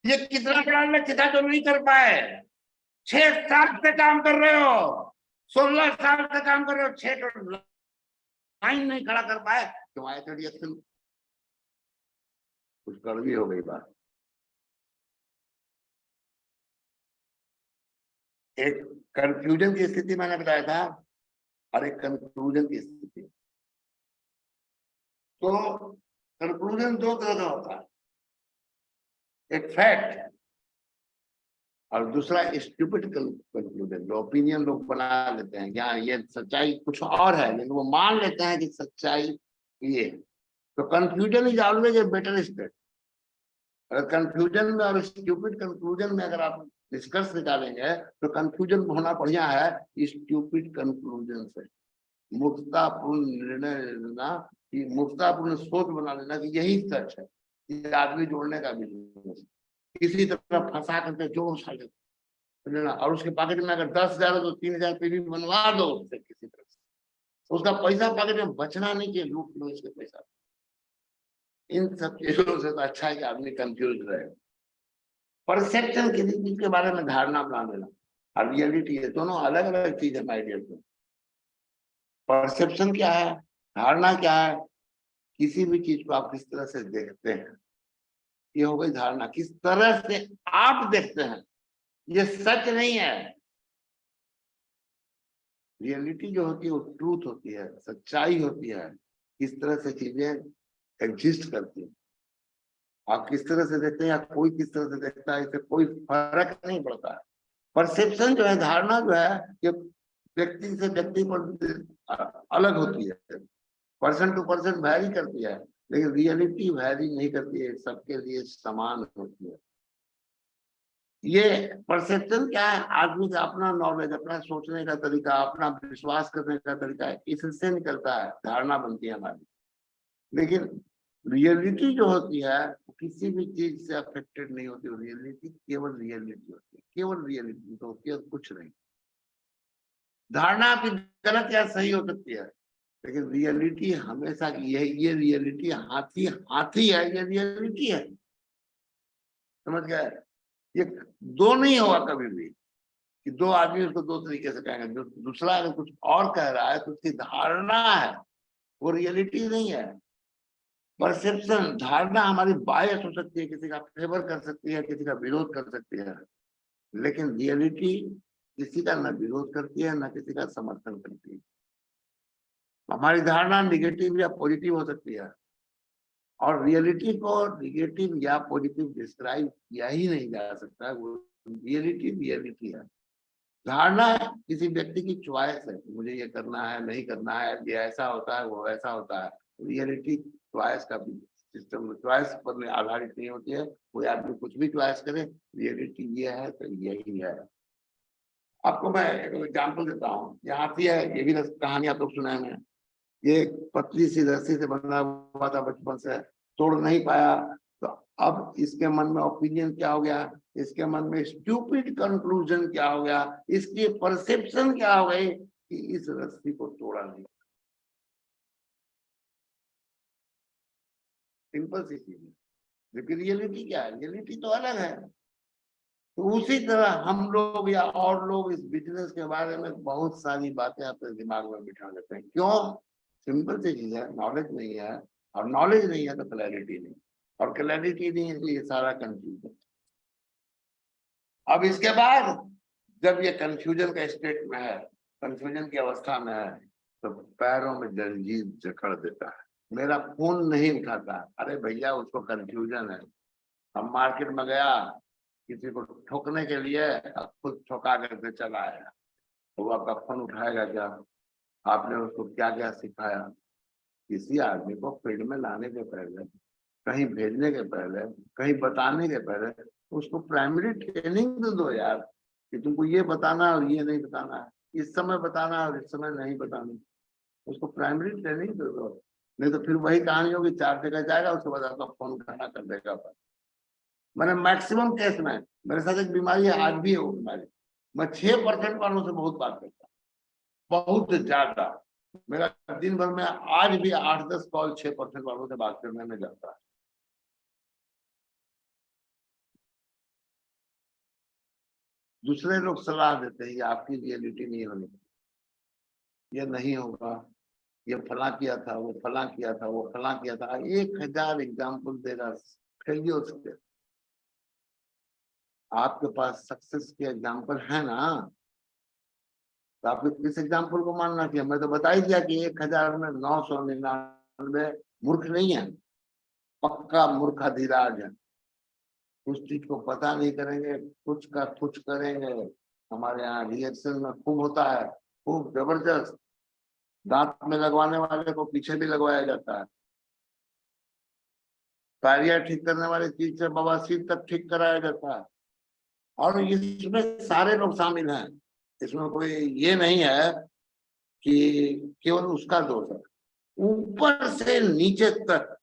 ये कितना बड़ा लक्ष्य था जो नहीं कर पाए? 6 साल से काम कर रहे हो, 16 साल से काम कर रहे हो, 6 लाइन नहीं खड़ा कर पाए, तुम्हारे तो रिएक्शन कुछ कड़वी हो गई बात। एक कंफ्यूजन की स्थिति मैंने बताया था और एक कंक्लूजन की स्थिति। तो कंक्लूजन 2 तरह का होता है, एक फैक्ट और दूसरा स्टूपिड कंक्लूजन, जो ओपिनियन लोग बना लेते हैं। क्या ये सच्चाई कुछ और है, लेकिन वो मान लेते हैं कि सच्चाई ये। तो confusion is always a better state. अगर कंफ्यूजन में और स्टूपिड कंक्लूजन में अगर आप निष्कर्ष निकालेंगे तो कंफ्यूजन होना बढ़िया है स्टूपिड कंक्लूजन से। मूर्खतापूर्ण निर्णय लेना, मूर्खतापूर्ण सोच बना लेना कि यही सच है, ये आदमी जोड़ने का बिजनेस, किसी तरह फंसा करके जोड़ लेना, और उसके पॉकेट में अगर 10,000 तो 3,000 पे भी बनवा दो उससे किसी तरह से, उसका पैसा पॉकेट में बचना नहीं चाहिए, लूट लो इसके पैसा। इन सब चीजों से तो अच्छा है कि आदमी कंफ्यूज रहे। परसेप्शन किसी चीज के बारे में धारणा बना लेना और रियलिटी है, दोनों अलग अलग चीज है माय डियर फ्रेंड। परसेप्शन क्या है, धारणा क्या है? किसी भी चीज को आप किस तरह से देखते हैं, ये हो गई धारणा। किस तरह से आप देखते हैं, ये सच नहीं है। रियलिटी जो होती है वो ट्रूथ होती है, सच्चाई होती है, किस तरह से चीजें एग्जिस्ट करती हैं। आप किस तरह से देखते हैं या कोई किस तरह से देखता है, इससे कोई फर्क नहीं पड़ता है। परसेप्शन जो है, धारणा जो है, ये व्यक्ति से व्यक्ति पर अलग होती है, पर्सन टू पर्सन वैरी करती है, लेकिन रियलिटी वैरी नहीं करती है, सबके लिए समान होती है। ये परसेप्शन क्या है? आदमी का अपना नॉलेज, अपना सोचने का तरीका, अपना विश्वास करने का तरीका है, इससे निकलता है, धारणा बनती है हमारी। लेकिन रियलिटी जो होती है वो किसी भी चीज से अफेक्टेड नहीं होती। रियलिटी केवल रियलिटी होती है, केवल रियलिटी तो होती है, कुछ नहीं। धारणा आपकी गलत या सही हो सकती है, लेकिन रियलिटी हमेशा ये रियलिटी हाथी हाथी है, ये रियलिटी है। समझ गए? ये दो नहीं होगा कभी भी कि दो आदमी उसको दो तरीके से कहेंगे। जो दूसरा अगर कुछ और कह रहा है तो उसकी धारणा है, वो रियलिटी नहीं है। परसेप्शन, धारणा हमारी बायस हो सकती है, किसी का फेवर कर सकती है, किसी का विरोध कर सकती है, लेकिन रियलिटी किसी का न विरोध करती है न किसी का समर्थन करती है। हमारी धारणा निगेटिव या पॉजिटिव हो सकती है, और रियलिटी को निगेटिव या पॉजिटिव डिस्क्राइब किया ही नहीं जा सकता है। वो रियलिटी रियलिटी है। धारणा किसी व्यक्ति की चॉइस है, मुझे ये करना है, नहीं करना है, ये ऐसा होता है, वो ऐसा होता है। रियलिटी चॉइस का सिस्टम, चॉइस पर आधारित नहीं होती है। कोई आदमी कुछ भी चॉइस करे, रियलिटी ये है तो यही है। आपको मैं एक एग्जाम्पल देता हूँ। यहाँ थी है, ये भी कहानी आप लोग सुना है। ये एक पतली सी रस्सी से बंधा हुआ था, बचपन से तोड़ नहीं पाया, तो अब इसके मन में ओपिनियन क्या हो गया, इसके मन में स्टूपिड कंक्लूजन क्या हो गया, इसकी परसेप्शन क्या हो गई कि इस रस्सी को तोड़ा नहीं। सिंपल सी चीज है, लेकिन रियलिटी क्या है? रियलिटी तो अलग है। तो उसी तरह हम लोग या और लोग इस बिजनेस के बारे में बहुत सारी बातें अपने दिमाग में बिठा लेते हैं। क्यों? सिंपल सी चीज है, नॉलेज नहीं है, और नॉलेज नहीं है तो क्लैरिटी नहीं, और क्लैरिटी नहीं है तो ये सारा कंफ्यूजन। अब इसके बाद जब ये कंफ्यूजन का स्टेट में है, कंफ्यूजन की अवस्था में है, तो पैरों में जंजीर जकड़ देता है। मेरा फोन नहीं उठाता, अरे भैया उसको कंफ्यूजन है। हम मार्केट में गया किसी को ठोकने के लिए, खुद ठोका करके चला आया, तो वो आपका फोन उठाएगा क्या? आपने उसको क्या क्या सिखाया? किसी आदमी को फील्ड में लाने के पहले, कहीं भेजने के पहले, कहीं बताने के पहले उसको प्राइमरी ट्रेनिंग तो दो यार, कि तुमको ये बताना है और ये नहीं बताना है। इस समय बताना और इस समय नहीं बताना, उसको प्राइमरी ट्रेनिंग दे दो। नहीं तो फिर वही कहानी होगी, 4 जगह जाएगा, उसके बाद आपका फोन करना कर देगा। मैंने मैक्सिमम केस में, मेरे साथ एक बीमारी है, आज भी है वो बीमारी, मैं 6% वालों से बहुत बात करता हूँ, बहुत ज्यादा। मेरा दिन भर में आज भी 8-10 कॉल 6% वालों से बात करने में जाता है। दूसरे लोग सलाह देते हैं, ये आपकी रियलिटी नहीं होनी, ये नहीं होगा, ये फला किया था, वो फला किया था, वो फला किया था, 1000 एग्जाम्पल देगा फेलियर के। आपके पास सक्सेस के एग्जाम्पल है ना, तो आपको किस एग्जाम्पल को मानना चाहिए? मैं तो बता ही दिया कि 1000 में 999 मूर्ख नहीं है, पक्का मूर्खाधिराज है। उस चीज को पता नहीं करेंगे, कुछ का कुछ करेंगे। हमारे यहाँ रिएक्शन में खूब होता है, खूब जबरदस्त। दांत में लगवाने वाले को पीछे भी लगवाया जाता है, पैरिया ठीक करने वाले चीज से बवासीर तक ठीक कराया जाता है। और इसमें सारे लोग शामिल हैं, इसमें कोई ये नहीं है कि केवल उसका दोष है। ऊपर से नीचे तक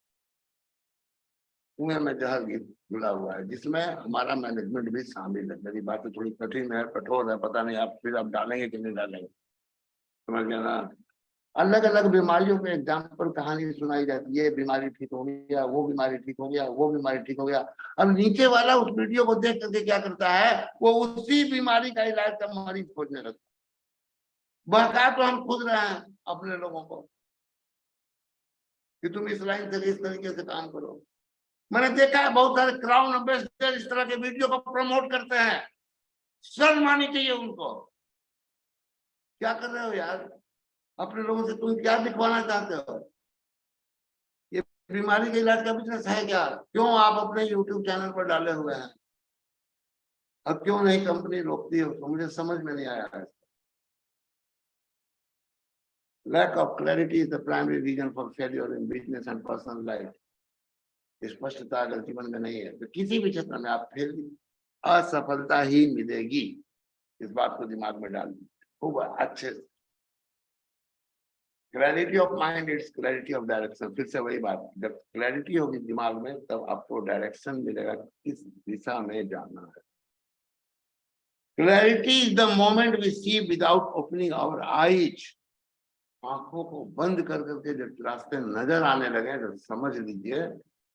कुएं में जहर घुला हुआ है, जिसमें हमारा मैनेजमेंट भी शामिल है। मेरी बातें थोड़ी कठिन है, कठोर है, पता नहीं आप फिर आप डालेंगे कि नहीं डालेंगे, समझ गया ना। अलग अलग बीमारियों के एग्जाम्पल कहानी सुनाई जाती है, ये बीमारी ठीक हो गया, वो बीमारी ठीक हो गया, वो बीमारी ठीक हो गया। अब नीचे वाला उस वीडियो को देख करके क्या करता है, वो उसी बीमारी का इलाज का मरीज खोजने लगता है। बहका तो हम खुद रहे हैं अपने लोगों को कि तुम इस लाइन से इस तरीके से काम करो। मैंने देखा है बहुत सारे क्राउन एम्बेसडर इस तरह के वीडियो को प्रमोट करते हैं, शर्म आनी चाहिए उनको। क्या कर रहे हो यार, अपने लोगों से तुम क्या दिखवाना चाहते हो? ये बीमारी के इलाज का बिजनेस है क्या? क्यों आप अपने यूट्यूब चैनल पर डाले हुए हैं? अब क्यों नहीं कंपनी रोकती है उसको, मुझे समझ में नहीं आया है। Lack of clarity is the primary reason for failure in business and personal life. स्पष्टता अगर जीवन में नहीं है तो किसी भी क्षेत्र में आप फेल, असफलता ही मिलेगी। इस बात को दिमाग में डाल दीजिए खूब अच्छे से। Clarity of mind it's clarity of direction. फिर से वही बात, जब क्लैरिटी होगी दिमाग में तब आपको डायरेक्शन मिलेगा, किस दिशा में जाना है। Clarity is the moment we see without opening our eyes. आंखों को बंद कर करके जब रास्ते नजर आने लगे तो समझ लीजिए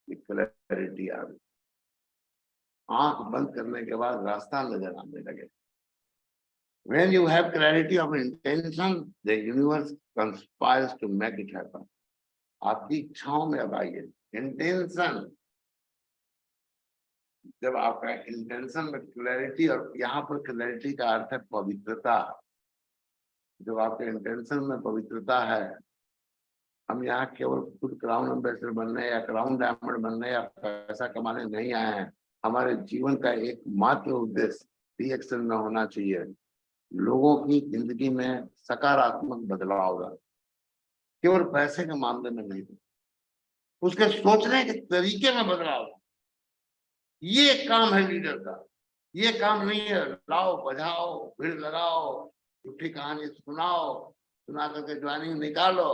कि क्लैरिटी आ गई। आंख बंद करने के बाद रास्ता नजर आने लगे। When you have clarity of intention, the universe conspires to make it happen. आपकी इच्छाओं में अब आइए इंटेंशन। जब आपका इंटेंशन में क्लैरिटी, और यहाँ पर क्लैरिटी का अर्थ है पवित्रता। जब आपके इंटेंशन में पवित्रता है, हम यहाँ केवल खुद क्राउन एम्बेसडर बनने या क्राउन डायमंड बनने या पैसा कमाने नहीं आए हैं। हमारे जीवन का एकमात्र उद्देश्य रिएक्शन में होना चाहिए, लोगों की जिंदगी में सकारात्मक बदलाव लाना, केवल पैसे के मामले में नहीं, उसके सोचने के तरीके में बदलाव। ये काम है लीडर का, ये काम नहीं है लाओ बजाओ भीड़ लगाओ झूठी कहानी सुनाओ, सुना करके ज्वाइनिंग निकालो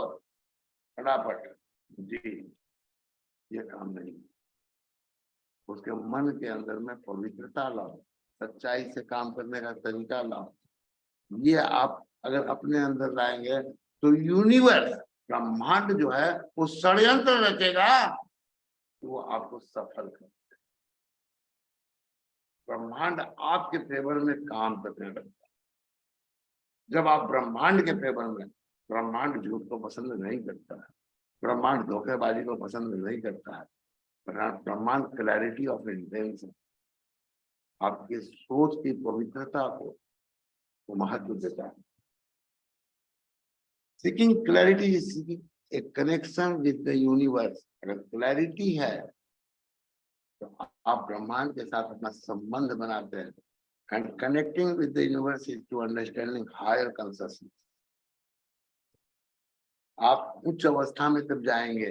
फटाफट। जी, ये काम नहीं। उसके मन के अंदर में पवित्रता लाओ, सच्चाई से काम करने का तरीका लाओ। ये आप अगर अपने अंदर लाएंगे तो यूनिवर्स, ब्रह्मांड जो है वो षड्यंत्र रचेगा, तो वो आपको सफल कर। ब्रह्मांड आपके फेवर में काम करने लगता है। जब आप ब्रह्मांड के फेवर में, ब्रह्मांड झूठ को पसंद नहीं करता है, ब्रह्मांड धोखेबाजी को पसंद नहीं करता है, ब्रह्मांड क्लैरिटी ऑफ इंटेंशन, आपकी सोच की पवित्रता को वो महत्व देता है। Seeking clarity is seeking A connection with the universe. अगर क्लैरिटी है तो आप ब्रह्मांड के साथ अपना संबंध बनाते हैं। And connecting with the universe is to understanding higher consciousness. आप उच्च अवस्था में तब जाएंगे,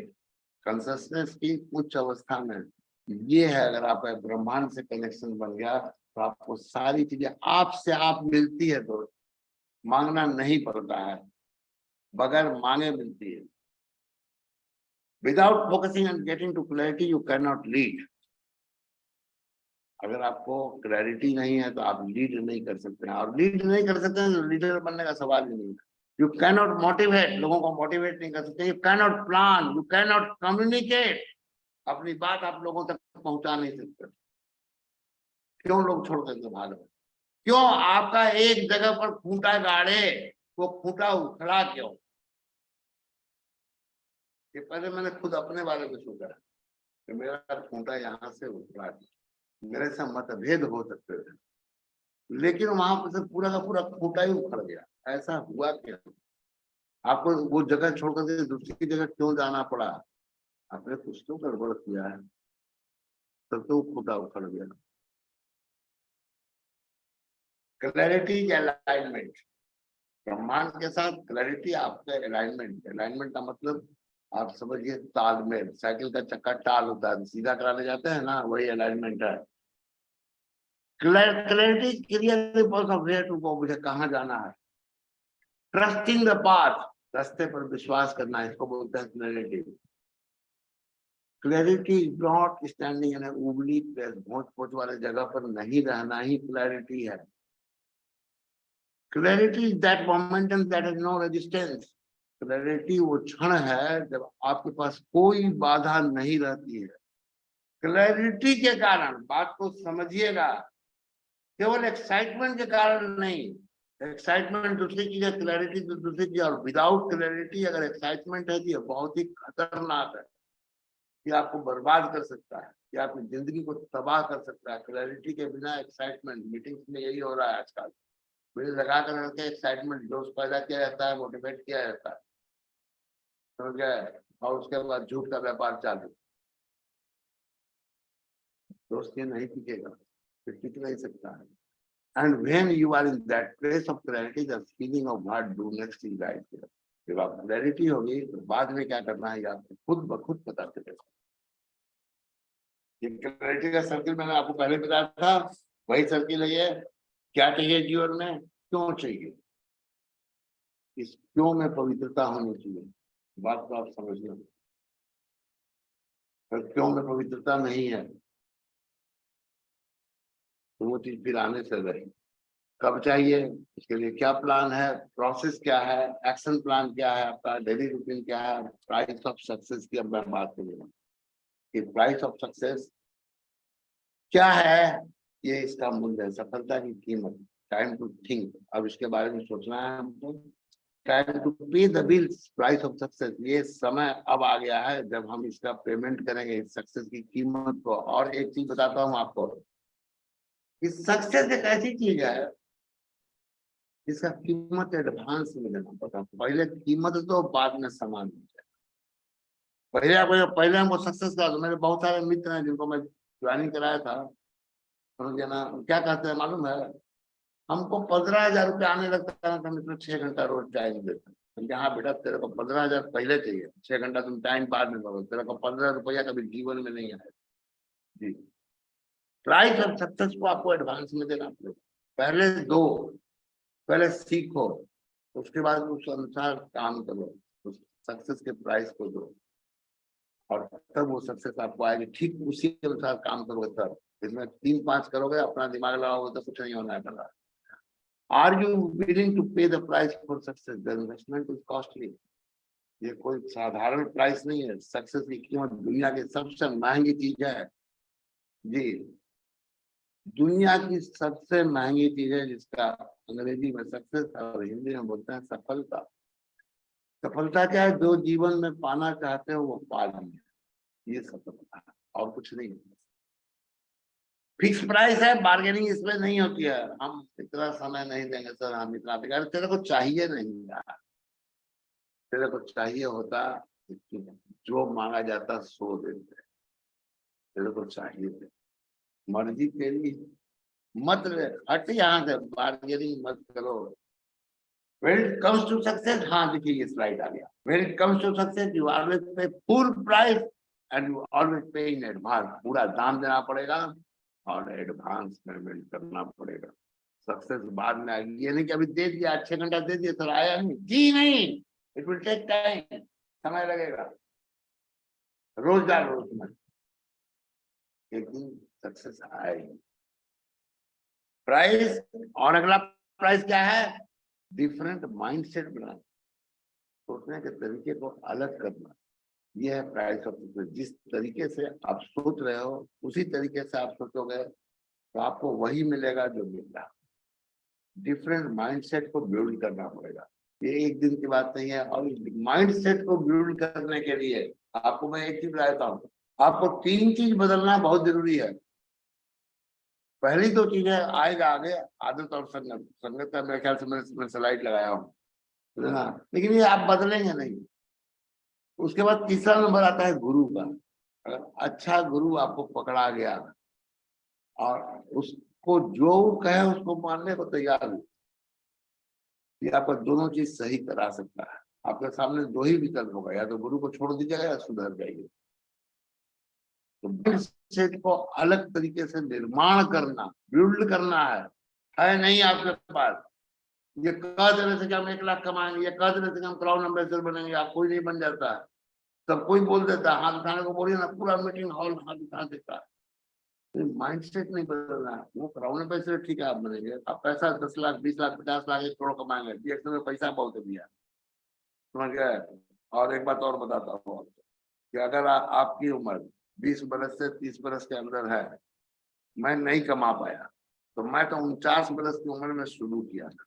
कॉन्शियसनेस की उच्च अवस्था में। ये है, अगर आपका ब्रह्मांड से कनेक्शन बन गया तो आपको सारी चीजें आपसे आप मिलती है दोस्त। मांगना नहीं पड़ता है, बगैर मांगे मिलती है। Without focusing and getting to clarity you can not lead. अगर आपको क्लैरिटी नहीं है तो आप लीड नहीं कर सकते हैं, और लीड नहीं कर सकते हैं तो लीडर बनने का सवाल ही नहीं है। यू कैन नॉट मोटिवेट, लोगों को मोटिवेट नहीं कर सकते। You can not plan, you can not communicate, अपनी बात आप लोगों तक पहुंचा नहीं सकते। क्यों लोग छोड़ करके भाग रहे? क्यों आपका एक जगह पर खूंटा गाड़े, वो खूंटा उखड़ा क्यों? ये पहले मैंने खुद अपने बारे में सोचा कि मेरा खूंटा यहाँ से उखड़ा, मेरे से मतभेद हो सकते थे, लेकिन वहां पर से पूरा का पूरा खूंटा ही उखड़ गया। ऐसा हुआ क्या? आपको वो जगह छोड़कर के दूसरी जगह क्यों जाना पड़ा? आपने कुछ तो गड़बड़ किया है, तब तो खूंटा उखड़ गया। क्लैरिटी अलाइनमेंट, ब्रह्मांड के साथ क्लैरिटी आपका अलाइनमेंट। अलाइनमेंट का मतलब आप समझिए तालमेल। साइकिल का चक्का टाल होता है, सीधा कराने जाते हैं ना, वही अलाइनमेंट है। Clarity clear of where to go, मुझे कहाँ जाना है। ट्रस्टिंग द पाथ, रास्ते पर विश्वास करना, इसको बोलते हैं clarity. Clarity is not standing in wobbly place, भोज पोच वाले जगह पर नहीं रहना ही क्लैरिटी है। Clarity is that momentum that has no resistance. Clarity वो क्षण है जब आपके पास कोई बाधा नहीं रहती है। क्लैरिटी के कारण, बात को समझिएगा, केवल एक्साइटमेंट के कारण नहीं। एक्साइटमेंट दूसरी चीज है, क्लैरिटी तो दूसरी चीज। और विदाउट क्लैरिटी अगर एक्साइटमेंट है तो ये बहुत ही खतरनाक है। ये आपको बर्बाद कर सकता है, ये आपकी जिंदगी को तबाह कर सकता है। क्लैरिटी के बिना एक्साइटमेंट, मीटिंग्स में यही हो रहा है आजकल, भीड़ लगा कर रखे, एक्साइटमेंट जोश पैदा किया जाता है, मोटिवेट किया जाता है, समझ गए? और उसके बाद झूठ का व्यापार चालू। दोस्त ये नहीं टिकेगा, फिर टिक नहीं सकता है। And when you are in that place of clarity, the feeling of what do next is right there. जब आप क्लैरिटी होगी तो बाद में क्या करना है आपको खुद ब खुद पता चलेगा। ये क्लैरिटी का सर्किल मैंने आपको पहले बताया था, वही सर्किल है ये। क्या चाहिए जीवन में, क्यों चाहिए, इस क्यों में पवित्रता होनी चाहिए। बात को आप समझना। अगर क्यों में पवित्रता नहीं है तो वो चीज फिर आने से रही। कब चाहिए, इसके लिए क्या प्लान है, प्रोसेस क्या है, एक्शन प्लान क्या है, आपका डेली रूटीन क्या है, प्राइस ऑफ सक्सेस की अब मैं बात करूंगा कि प्राइस ऑफ सक्सेस क्या है। ये इसका मूल्य है, सफलता की कीमत। टाइम टू थिंक, अब इसके बारे में सोचना है हमको। टाइम टू पे the bills, price of success, ये समय अब आ गया है जब हम इसका पेमेंट करेंगे, इस सक्सेस की कीमत को। और एक चीज बताता हूँ आपको, इस सक्सेस एक ऐसी चीज है इसका कीमत एडवांस में देना पड़ता। पहले कीमत तो बाद में सामान मिल जाए। पहले हमको सक्सेस का, मेरे बहुत सारे मित्र हैं जिनको मैं ज्वाइनिंग कराया था, समझे ना, क्या कहते हैं मालूम है, हमको 15,000 रुपये आने लगता है तो हम इसमें 6 घंटा रोज टाइम देते हैं। हाँ बेटा, तेरे को 15,000 पहले चाहिए, 6 घंटा तुम टाइम बाद में करो, तेरे को 15 रुपया कभी जीवन में नहीं आए। जी, प्राइस ऑफ सक्सेस को आपको एडवांस में देना पड़ेगा। पहले दो, पहले सीखो, उसके बाद उस अनुसार काम करो, उस सक्सेस के प्राइस को दो, और तब वो सक्सेस आपको आएगी। ठीक उसी के अनुसार काम करोगे तब। इसमें 3-5 करोगे, अपना दिमाग लगाओगे तो कुछ नहीं होना है। बता, आर यू विलिंग टू पे the price for success? The investment is costly. ये कोई साधारण प्राइस नहीं है। सक्सेस की कीमत दुनिया की सबसे महंगी चीज है। जी, दुनिया की सबसे महंगी चीज है, जिसका अंग्रेजी में सक्सेस और हिंदी में बोलते हैं सफलता। सफलता क्या है? जो जीवन में पाना चाहते हो वो पा लिए, ये सफलता है, और कुछ नहीं। फिक्स प्राइस है, बार्गेनिंग इसमें नहीं होती है। हम इतना समय नहीं देंगे सर, हम इतना देंगे। अरे तेरे को चाहिए नहीं यार, तेरे को चाहिए होता जो मांगा जाता सो देते। तेरे को चाहिए थे, मर्जी तेरी, मत हट यहाँ से, बार्गेनिंग मत करो। When it comes to success, हाँ देखिए ये स्लाइड आ गया। When it comes to success, you always pay full price and you always pay in advance। पूरा दाम देना पड़ेगा और एडवांस पेमेंट करना पड़ेगा। सक्सेस बाद में आएगी। ये नहीं कि अभी दे दिया, 6 घंटा दे दिया सर, आया नहीं जी, नहीं, इट विल टेक टाइम, समय लगेगा, रोज डाल रोज में, एक दिन सक्सेस आएगी। प्राइस, और अगला प्राइस क्या है? डिफरेंट माइंडसेट बनाना, सोचने के तरीके को अलग करना, यह है प्राइस ऑफ सक्सेस। जिस तरीके से आप सोच रहे हो उसी तरीके से आप सोचोगे तो आपको वही मिलेगा जो मिल रहा। डिफरेंट माइंडसेट को बिल्ड करना पड़ेगा, ये एक दिन की बात नहीं है। और माइंडसेट को बिल्ड करने के लिए आपको मैं एक चीज बताता हूँ, आपको 3 चीज बदलना बहुत जरूरी है। पहली 2 चीजें आएगा आगे, आदत और संगत। संगत का मेरे ख्याल से मैं स्लाइड लगाया हूँ, है ना, लेकिन ये आप बदलेंगे नहीं। उसके बाद तीसरा नंबर आता है गुरु का। अगर अच्छा गुरु आपको पकड़ा गया और उसको जो कहे उसको मानने को तैयार हो, ये आपका दोनों चीज सही करा सकता है। आपके सामने 2 ही विकल्प होगा, या तो गुरु को छोड़ दीजिएगा या सुधर जाइए। तो माइंडसेट को अलग तरीके से निर्माण करना, बिल्ड करना है नहीं आपके पास। ये कह देने से कि हम 1 लाख कमाएंगे, ये कह देने से कि हम क्राउन एम्बेसडर बनेंगे, आप कोई नहीं बन जाता है। सब कोई बोल देता है, हाथ उठाने को बोलिए ना, पूरा मीटिंग हॉल हाथ उठा देता है। माइंडसेट नहीं बदलना है। वो क्राउन एम्बेसडर ठीक है, आप बनेंगे, आप पैसा 10 लाख 20 लाख 50 लाख 1 करोड़ कमाएंगे, रिएक्शन में पैसा बहुत दिया, समझ गए। और एक बात और बताता हूँ आपको कि अगर आपकी उम्र 20 बरस से 30 बरस के अंदर है, मैं नहीं कमा पाया, तो मैं तो 49 बरस की उम्र में शुरू किया था,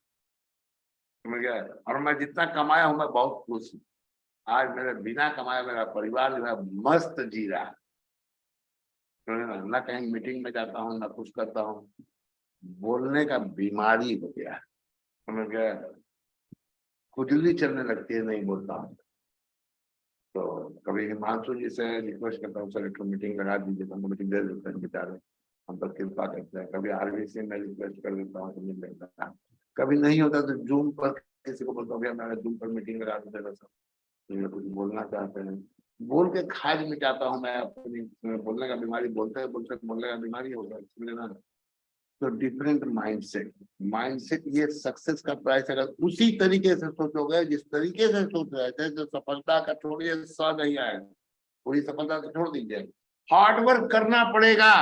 समझ गए। और मैं जितना कमाया हूं मैं बहुत खुश हूँ। आज मेरे बिना कमाए मेरा परिवार जो है मस्त जी रहा है, ना कहीं मीटिंग में जाता हूँ ना कुछ करता हूँ। बोलने का बीमारी हो गया है, समझ गए, खुजली चलने लगती है नहीं बोलता हूँ। तो कभी हिमांशु जी से रिक्वेस्ट करता हूँ, सर एक मीटिंग लगा दीजिए, तो मीटिंग दे देते हैं बेचारे, हम तो कृपा करते हैं। कभी आरबीसी में रिक्वेस्ट कर देता हूँ तो मिल जाता है, कभी नहीं होता तो जूम पर किसी को बोलता हूँ भैया मेरा जूम पर मीटिंग लगा देते हैं, सब कुछ बोलना चाहते हैं, बोल के खाज मिटाता हूँ मैं अपनी बोलने का बीमारी। बोलते बोलने का बीमारी होगा, समझे ना। तो डिफरेंट माइंडसेट, माइंडसेट ये सक्सेस का प्राइस। अगर उसी तरीके से सोचोगे जिस तरीके से सोच रहे थे, जो सफलता का छोड़िए सा नहीं आएगा, पूरी सफलता तो छोड़ दीजिए, हार्डवर्क करना पड़ेगा।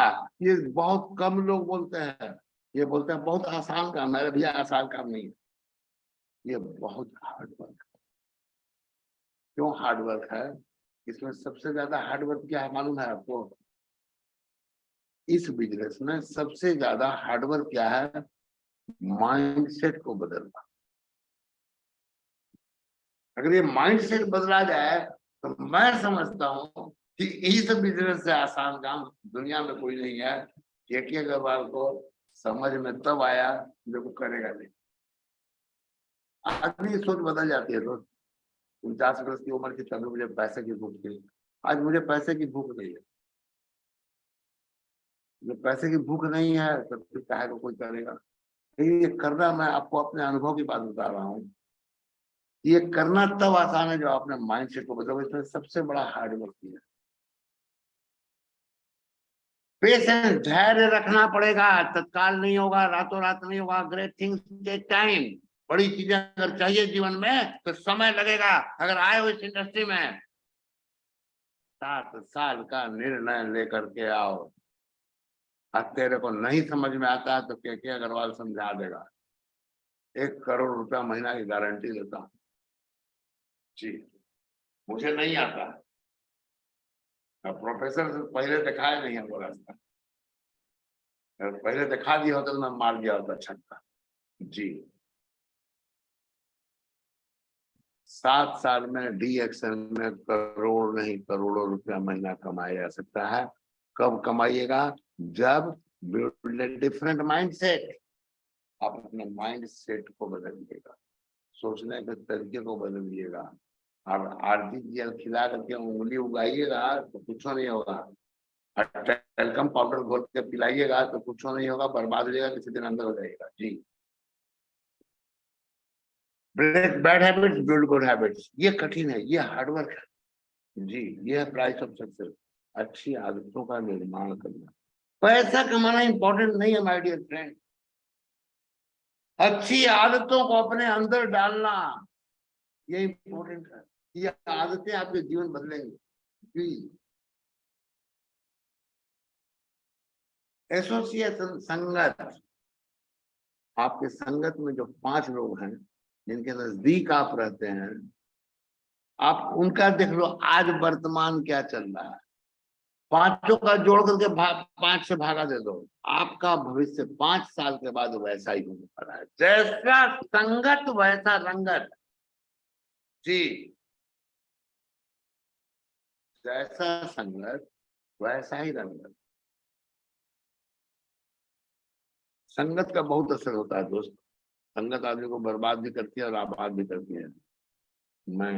ये बहुत कम लोग बोलते हैं, ये बोलते हैं बहुत आसान काम है, भैया आसान काम नहीं है, ये बहुत हार्डवर्क। क्यों हार्डवर्क है? इसमें सबसे ज्यादा हार्डवर्क क्या है मालूम है आपको? इस बिजनेस में सबसे ज्यादा हार्डवर्क क्या है? माइंडसेट को बदलना। अगर ये माइंडसेट बदला जाए तो मैं समझता हूँ कि इस बिजनेस से आसान काम दुनिया में कोई नहीं है। केके अग्रवाल को समझ में तब आया जब वो करेगा नहीं। आदमी की सोच बदल जाती है दोस्त। 49 वर्ष की उम्र की तभी मुझे पैसे की भूख थी, आज मुझे पैसे की भूख नहीं है। जब पैसे की भूख नहीं है तो फिर चाहे तो कोई करेगा। लेकिन ये करना, मैं आपको अपने अनुभव की बात बता रहा हूँ, ये करना तब आसान है जब आपने माइंडसेट को बदलो। इसमें सबसे बड़ा हार्डवर्क है, पेशेंस, धैर्य रखना पड़ेगा, तत्काल नहीं होगा, रातों रात नहीं होगा। Great things take time. बड़ी चीजें अगर चाहिए जीवन में तो समय लगेगा। अगर आए हो इस इंडस्ट्री में 7 साल का निर्णय लेकर के आओ। आज तेरे को नहीं समझ में आता है तो के अग्रवाल समझा देगा। 1 करोड़ रुपया महीना की गारंटी देता हूँ जी। मुझे नहीं आता, प्रोफेसर से पहले दिखाया नहीं है वो रास्ता, पहले दिखा दिया होता तो मैं मार दिया होता छक्का जी। 7 साल में डी एक्शन में करोड़ नहीं करोड़ों रुपया महीना कमाया जा सकता है। कब कमाइएगा? जब बिल्ड डिफरेंट माइंडसेट। आप अपने माइंड सेट को बदलिएगा, सोचने के तरीके को बदलिएगा। और आरटीपीएल खिला करके उंगली उगाइएगा तो कुछ नहीं होगा। टेलकम पाउडर घोल के पिलाइएगा तो कुछ नहीं होगा, बर्बाद हो जाएगा, किसी दिन अंदर हो जाएगा जी। Break bad habits, build good habits, ये कठिन है, ये हार्डवर्क है जी। ये है प्राइस ऑफ सक्सेस, अच्छी आदतों का निर्माण करना। पैसा कमाना इंपॉर्टेंट नहीं है माय डियर फ्रेंड, अच्छी आदतों को अपने अंदर डालना, ये इम्पोर्टेंट है। ये आदतें आपके जीवन बदलेंगे जी। एसोसिएशन, संगत, आपके संगत में जो 5 लोग हैं जिनके नजदीक आप रहते हैं, आप उनका देख लो आज वर्तमान क्या चल रहा है, पांचों का जोड़ करके 5 से भागा दे दो, आपका भविष्य 5 साल के बाद वैसा ही होने वाला है। जैसा संगत वैसा रंगत जी, जैसा संगत वैसा ही रंगत। संगत का बहुत असर होता है दोस्त। संगत आदमी को बर्बाद भी करती है और आबाद भी करती है। मैं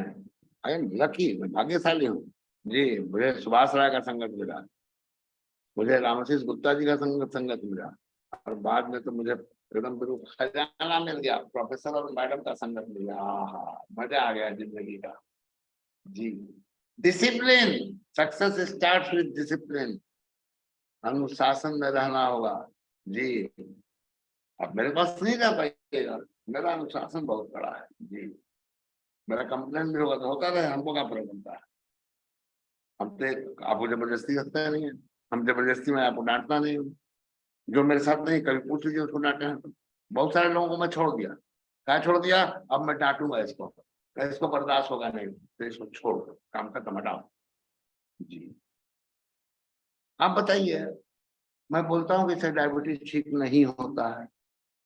आई एम लकी, मैं भाग्यशाली हूँ जी। मुझे सुभाष राय का संगत मिला, मुझे रामाशीष गुप्ता जी का संगत मिला, और बाद में तो मुझे एकदम बिल्कुल खजाना मिल गया, प्रोफेसर और मैडम का संगत मिल गया। हाँ, मजा आ गया जिंदगी का जी। Discipline, success start with discipline, अनुशासन में रहना होगा जी। अब मेरे पास नहीं रह पाइएगा, मेरा अनुशासन बहुत बड़ा है जी। मेरा कंप्लेन भी होगा तो होता रहे, हमको क्या फर्क पड़ता है। हम तो आपको जबरदस्ती करते नहीं है, हम जबरदस्ती में आपको डांटता नहीं हूँ। जो मेरे साथ नहीं, कभी पूछ लीजिए उसको डांटे हैं तो। बहुत सारे लोगों को मैं छोड़ दिया, क्या छोड़ दिया, अब मैं डांटूंगा इसको, इसको बर्दाश्त होगा नहीं तो इसको छोड़ दो, काम खत्म, हटाओ जी। आप बताइए, मैं बोलता हूँ कि सर डायबिटीज ठीक नहीं होता है।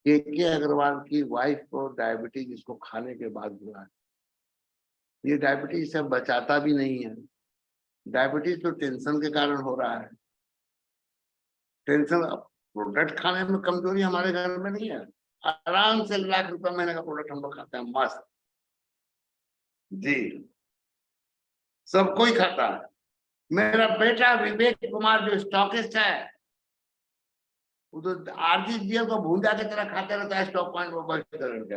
के अग्रवाल की वाइफ को डायबिटीज इसको खाने के बाद हुआ है। ये डायबिटीज से बचाता भी नहीं है। डायबिटीज तो टेंशन के कारण हो रहा है। टेंशन, प्रोडक्ट खाने में कमजोरी हमारे घर में नहीं है। आराम से ₹1,00,000 महीने का प्रोडक्ट हम लोग खाते हैं, मस्त जी, सबको ही खाता है। मेरा बेटा विवेक कुमार जो स्टॉकिस्ट है, वो तो आरजीजीएल को भूंजा की तरह खाते रहता है, स्टॉक पॉइंट को बच करके।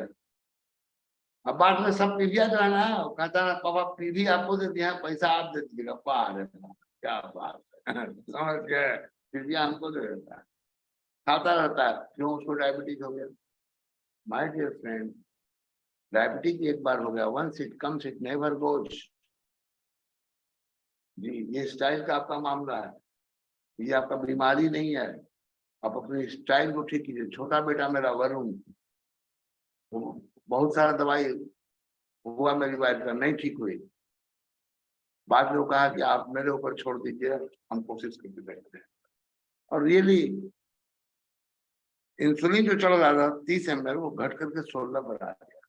अब बाद में सब पीवीआर जो है ना, वो कहता है पापा पीवी आपको दे दिया, पैसा आप दे दीजिएगा। क्या बात है समझ गए, पीवी हमको दे देता है, खाता रहता है, क्यों, उसको डायबिटीज हो गया। माय डियर फ्रेंड, डायबिटीज एक बार हो गया, once it comes it never goes जी। ये स्टाइल का आपका मामला है, ये आपका बीमारी नहीं है। आप अपने स्टाइल को ठीक कीजिए। छोटा बेटा मेरा वरुण, बहुत सारा दवाई हुआ मेरी वाइफ का, नहीं ठीक हुई। बाद में वो कहा कि आप मेरे ऊपर छोड़ दीजिए, हम कोशिश करके देखते हैं। और रियली इंसुलिन जो चल रहा था 30 ml, वो घट करके 16 पर आ गया,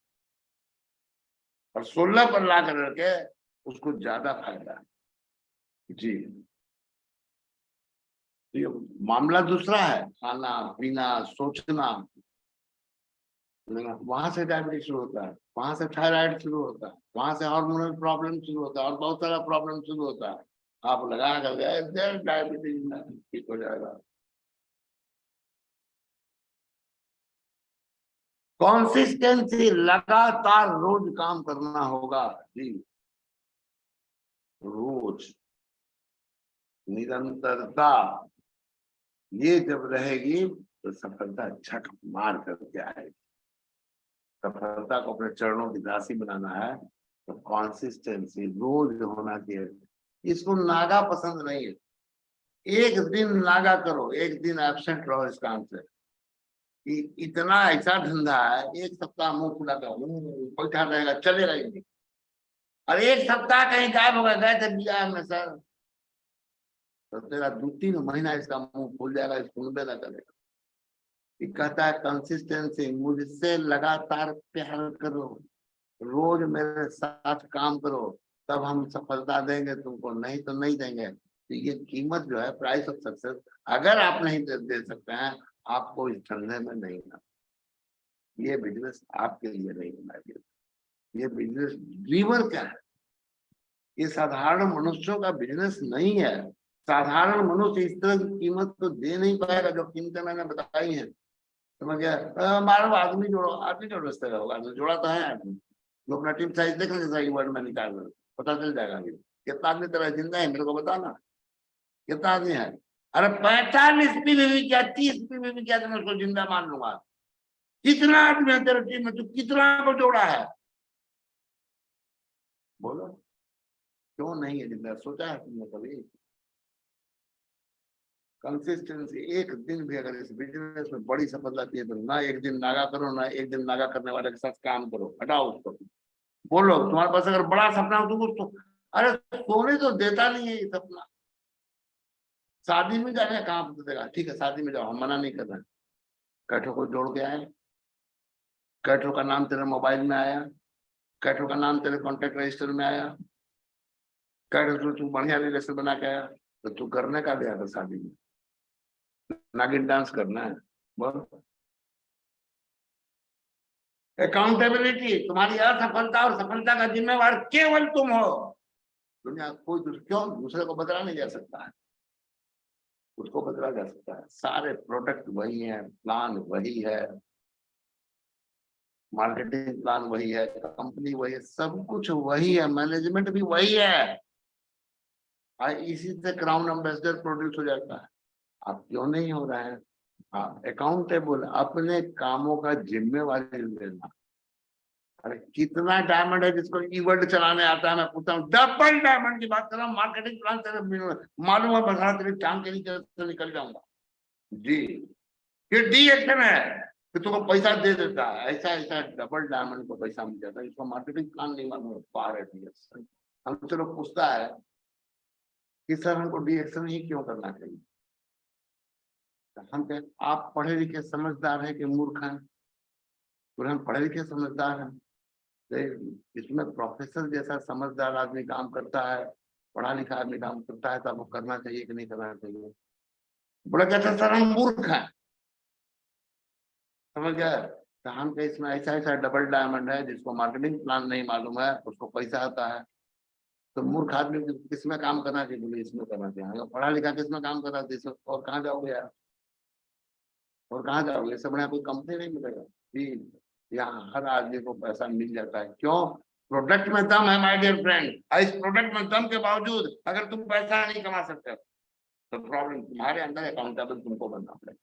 और 16 पर ला करके उसको ज्यादा फायदा जी। तो ये मामला दूसरा है, खाना पीना सोचना, वहां से डायबिटीज शुरू होता है, वहां से थायराइड शुरू होता है, वहां से हार्मोनल प्रॉब्लम शुरू होता है, और बहुत सारा प्रॉब्लम शुरू होता है। आप लगा कर गए डायबिटीज में ठीक हो जाएगा। कॉन्सिस्टेंसी, लगातार रोज काम करना होगा जी, रोज, निरंतरता, ये जब रहेगी तो सफलता झक मार करके आएगी। सफलता को अपने चरणों की दासी बनाना है तो कॉन्सिस्टेंसी रोज होना चाहिए। इसको नागा पसंद नहीं है, एक दिन नागा करो, एक दिन एब्सेंट रहो इस काम से। इतना ऐसा धंधा है, एक सप्ताह मुंह खुला कर बैठा रहेगा, चलेगा ही नहीं। और एक सप्ताह कहीं गायब हो गए थे बिया में सर, तो तेरा 2-3 महीना इसका मुंह खुल जाएगा, सुनबे ना करेगा। कहता है कंसिस्टेंसी, मुझसे लगातार प्यार करो, रोज मेरे साथ काम करो, तब हम सफलता देंगे तुमको, नहीं तो नहीं देंगे। तो ये कीमत जो है, प्राइस ऑफ सक्सेस, अगर आप नहीं दे सकते हैं, आपको इस धंधे में नहीं आना। ये बिजनेस आपके लिए नहीं होना चाहिए। ये बिजनेस ड्रीमर क्या है, ये साधारण मनुष्यों का बिजनेस नहीं है। साधारण मनुष्य इस तरह की कीमत तो दे नहीं पाएगा जो कीमतें मैंने बताई हैं। समझ गया, मारो आदमी जोड़ो, आदमी जोड़ो इस तरह होगा, जोड़ा तो है आदमी। जो अपना टीम साइज देख लेते सही वर्ड में निकाल लो, पता चल जाएगा अभी कितना आदमी तेरा जिंदा है, मेरे को बताना कितना आदमी है। अरे 45 पी भी क्या, 30 पी भी क्या, तो मैं उसको जिंदा मान लूंगा। कितना आदमी है तेरे टीम में, तू कितना को जोड़ा है, बोलो क्यों नहीं है जिंदा, सोचा है तुमने कभी? कंसिस्टेंसी, एक दिन भी अगर इस बिजनेस में बड़ी सफलता चाहिए तो ना एक दिन नागा करो, ना एक दिन नागा करने वाले के साथ काम करो, हटाओ उसको। बोलो तुम्हारे पास अगर बड़ा सपना हो तो कुछ तो, अरे सोने तो देता नहीं है ये सपना। शादी में जाने का कहाँ पे देगा, ठीक है शादी में जाओ, हम मना नहीं कर रहे हैं, कैठो को जोड़ के आए, कैठो का नाम तेरे मोबाइल में आया, कैठो का नाम तेरे कॉन्टेक्ट रजिस्टर में आया, कैठो से तू बढ़िया रिलेशन बना के आया, तो तू करने का गया था शादी में, नागिन डांस करना है, बोल। अकाउंटेबिलिटी, तुम्हारी असफलता और सफलता का जिम्मेवार केवल तुम हो। दुनिया कोई क्यों दूसरे को बदला नहीं जा सकता है, उसको बदला जा सकता है। सारे प्रोडक्ट वही है, प्लान वही है, मार्केटिंग प्लान वही है, कंपनी वही है, सब कुछ वही है, मैनेजमेंट भी वही है। इसी से क्राउन एम्बेसडर प्रोड्यूस हो जाता है। आप क्यों नहीं हो रहे हैं? अकाउंटेबल, अपने कामों का जिम्मेवारी लेना। अरे कितना डायमंड है जिसको इवेंट चलाने आता है, मैं पूछता हूँ, डबल डायमंड की बात कर रहा हूँ, मार्केटिंग प्लान तेरे मालूम है, बता तेरी टांग के नीचे से निकल जाऊंगा जी। ये डी एक्शन है कि तुमको पैसा दे देता है, ऐसा ऐसा डबल डायमंड को पैसा मिल जाता है, इसको मार्केटिंग प्लान नहीं मालूम, पार है डी। हमसे लोग पूछता है कि सर हमको डी एक्शन ही क्यों करना चाहिए, तो हम कहते आप पढ़े लिखे समझदार हैं कि मूर्ख हैं? तो हम पढ़े लिखे समझदार हैं, तो इसमें प्रोफेसर जैसा समझदार आदमी काम करता है, पढ़ा लिखा आदमी काम करता है, तो आपको करना चाहिए कि नहीं करना चाहिए? बोला कहता सर हम मूर्ख हैं, समझ गया? तो हम कहे इसमें ऐसा ऐसा डबल डायमंड है, जिसको मार्केटिंग प्लान नहीं मालूम है उसको पैसा आता है, तो मूर्ख आदमी किसमें काम करना चाहिए? बोले इसमें करना चाहिए। पढ़ा लिखा किसमें काम करना चाहिए? इसमें। और कहाँ जाओगे यार, और कहाँ जाओगे? इससे बढ़िया कोई कंपनी नहीं मिलेगा जी। यहाँ हर आदमी को पैसा मिल जाता है, क्यों? प्रोडक्ट में दम है माय डियर फ्रेंड। इस प्रोडक्ट में दम के बावजूद अगर तुम पैसा नहीं कमा सकते तो प्रॉब्लम तुम्हारे अंदर, अकाउंटेबल तुमको बनना पड़ेगा।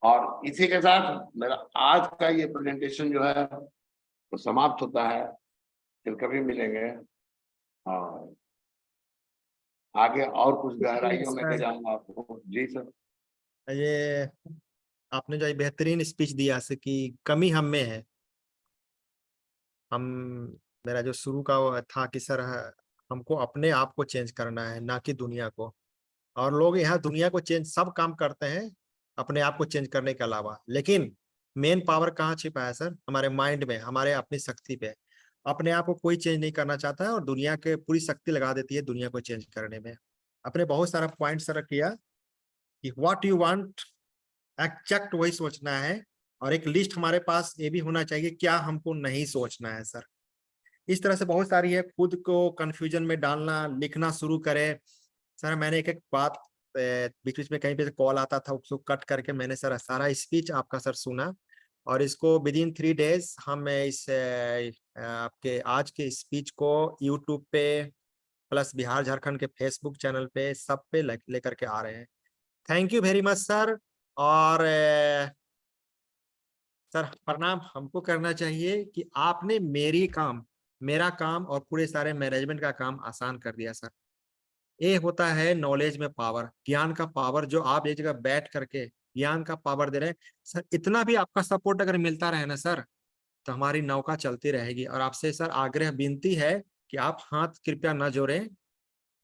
और इसी के साथ मेरा आज का ये प्रेजेंटेशन जो है वो समाप्त होता है। फिर कभी मिलेंगे और आगे और कुछ गहराइयों में ले जाऊंगा आपको। जी सर। ये आपने जो बेहतरीन स्पीच दिया से कि कमी हम में है, हम, मेरा जो शुरू का वो था कि सर हमको अपने आप को चेंज करना है, ना कि दुनिया को। और लोग यहाँ दुनिया को चेंज सब काम करते हैं अपने आप को चेंज करने के अलावा, लेकिन मेन पावर कहाँ छिपा है सर? हमारे माइंड में, हमारे अपनी शक्ति पे। अपने आप को कोई चेंज नहीं करना चाहता है और दुनिया के पूरी शक्ति लगा देती है दुनिया को चेंज करने में। अपने बहुत सारा पॉइंट सर किया कि व्हाट यू वांट, एग्जैक्ट वही सोचना है। और एक लिस्ट हमारे पास ये भी होना चाहिए क्या हमको नहीं सोचना है सर। इस तरह से बहुत सारी है, खुद को कंफ्यूजन में डालना, लिखना शुरू करें। सर मैंने एक एक बात बीच बीच में कहीं पे कॉल आता था, उसको कट करके मैंने सर सारा स्पीच आपका सर सुना, और इसको विद इन 3 days हम इस आपके आज के स्पीच को यूट्यूब पे प्लस बिहार झारखंड के फेसबुक चैनल पे सब पे लेकर के आ रहे हैं। Thank you very much sir. और सर प्रणाम हमको करना चाहिए कि आपने मेरा काम और पूरे सारे मैनेजमेंट का काम आसान कर दिया सर। ये होता है नॉलेज में पावर, ज्ञान का पावर, जो आप एक जगह बैठ करके ज्ञान का पावर दे रहे हैं सर। इतना भी आपका सपोर्ट अगर मिलता रहे ना सर, तो हमारी नौका चलती रहेगी। और आपसे सर आग्रह विनती है कि आप हाथ कृपया न जोड़ें,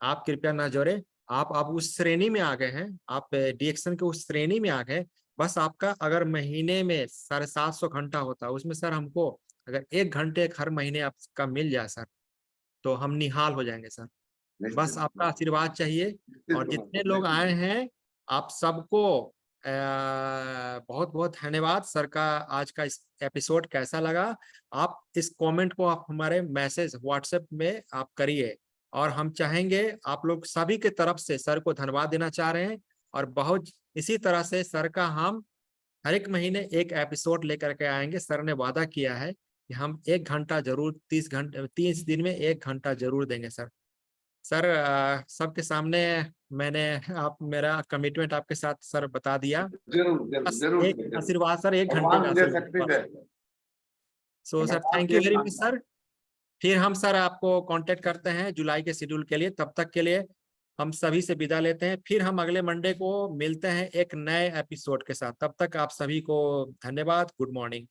आप कृपया ना जोड़े। आप उस श्रेणी में आ गए हैं, आप डीएक्शन के उस श्रेणी में आ गए। बस आपका अगर महीने में 750 घंटा होता है, उसमें सर हमको अगर 1 घंटे हर महीने आपका मिल जाए सर, तो हम निहाल हो जाएंगे सर। बस आपका आशीर्वाद चाहिए। और जितने लोग आए हैं आप सबको बहुत बहुत धन्यवाद। सर का आज का इस एपिसोड कैसा लगा, आप इस कमेंट को आप हमारे मैसेज व्हाट्सएप में आप करिए। और हम चाहेंगे आप लोग सभी के तरफ से सर को धन्यवाद देना चाह रहे हैं। और बहुत इसी तरह से सर का हम हर एक महीने एक एपिसोड लेकर के आएंगे। सर ने वादा किया है कि हम 1 घंटा जरूर, 30 दिन में 1 घंटा जरूर देंगे सर। सर सबके सामने मैंने आप मेरा कमिटमेंट आपके साथ सर बता दिया। जरूर जरूर बस जरूर एक जरूर। आशीर्वाद सर, 1 घंटे भगवान का मुझे आशीर्वाद शक्ति बस। दे। सो सर भगवान थैंक ये यू वेरी मच मांगता सर। फिर हम सर आपको कांटेक्ट करते हैं जुलाई के शेड्यूल के लिए। तब तक के लिए हम सभी से विदा लेते हैं। फिर हम अगले मंडे को मिलते हैं एक नए एपिसोड के साथ। तब तक आप सभी को धन्यवाद। Good morning.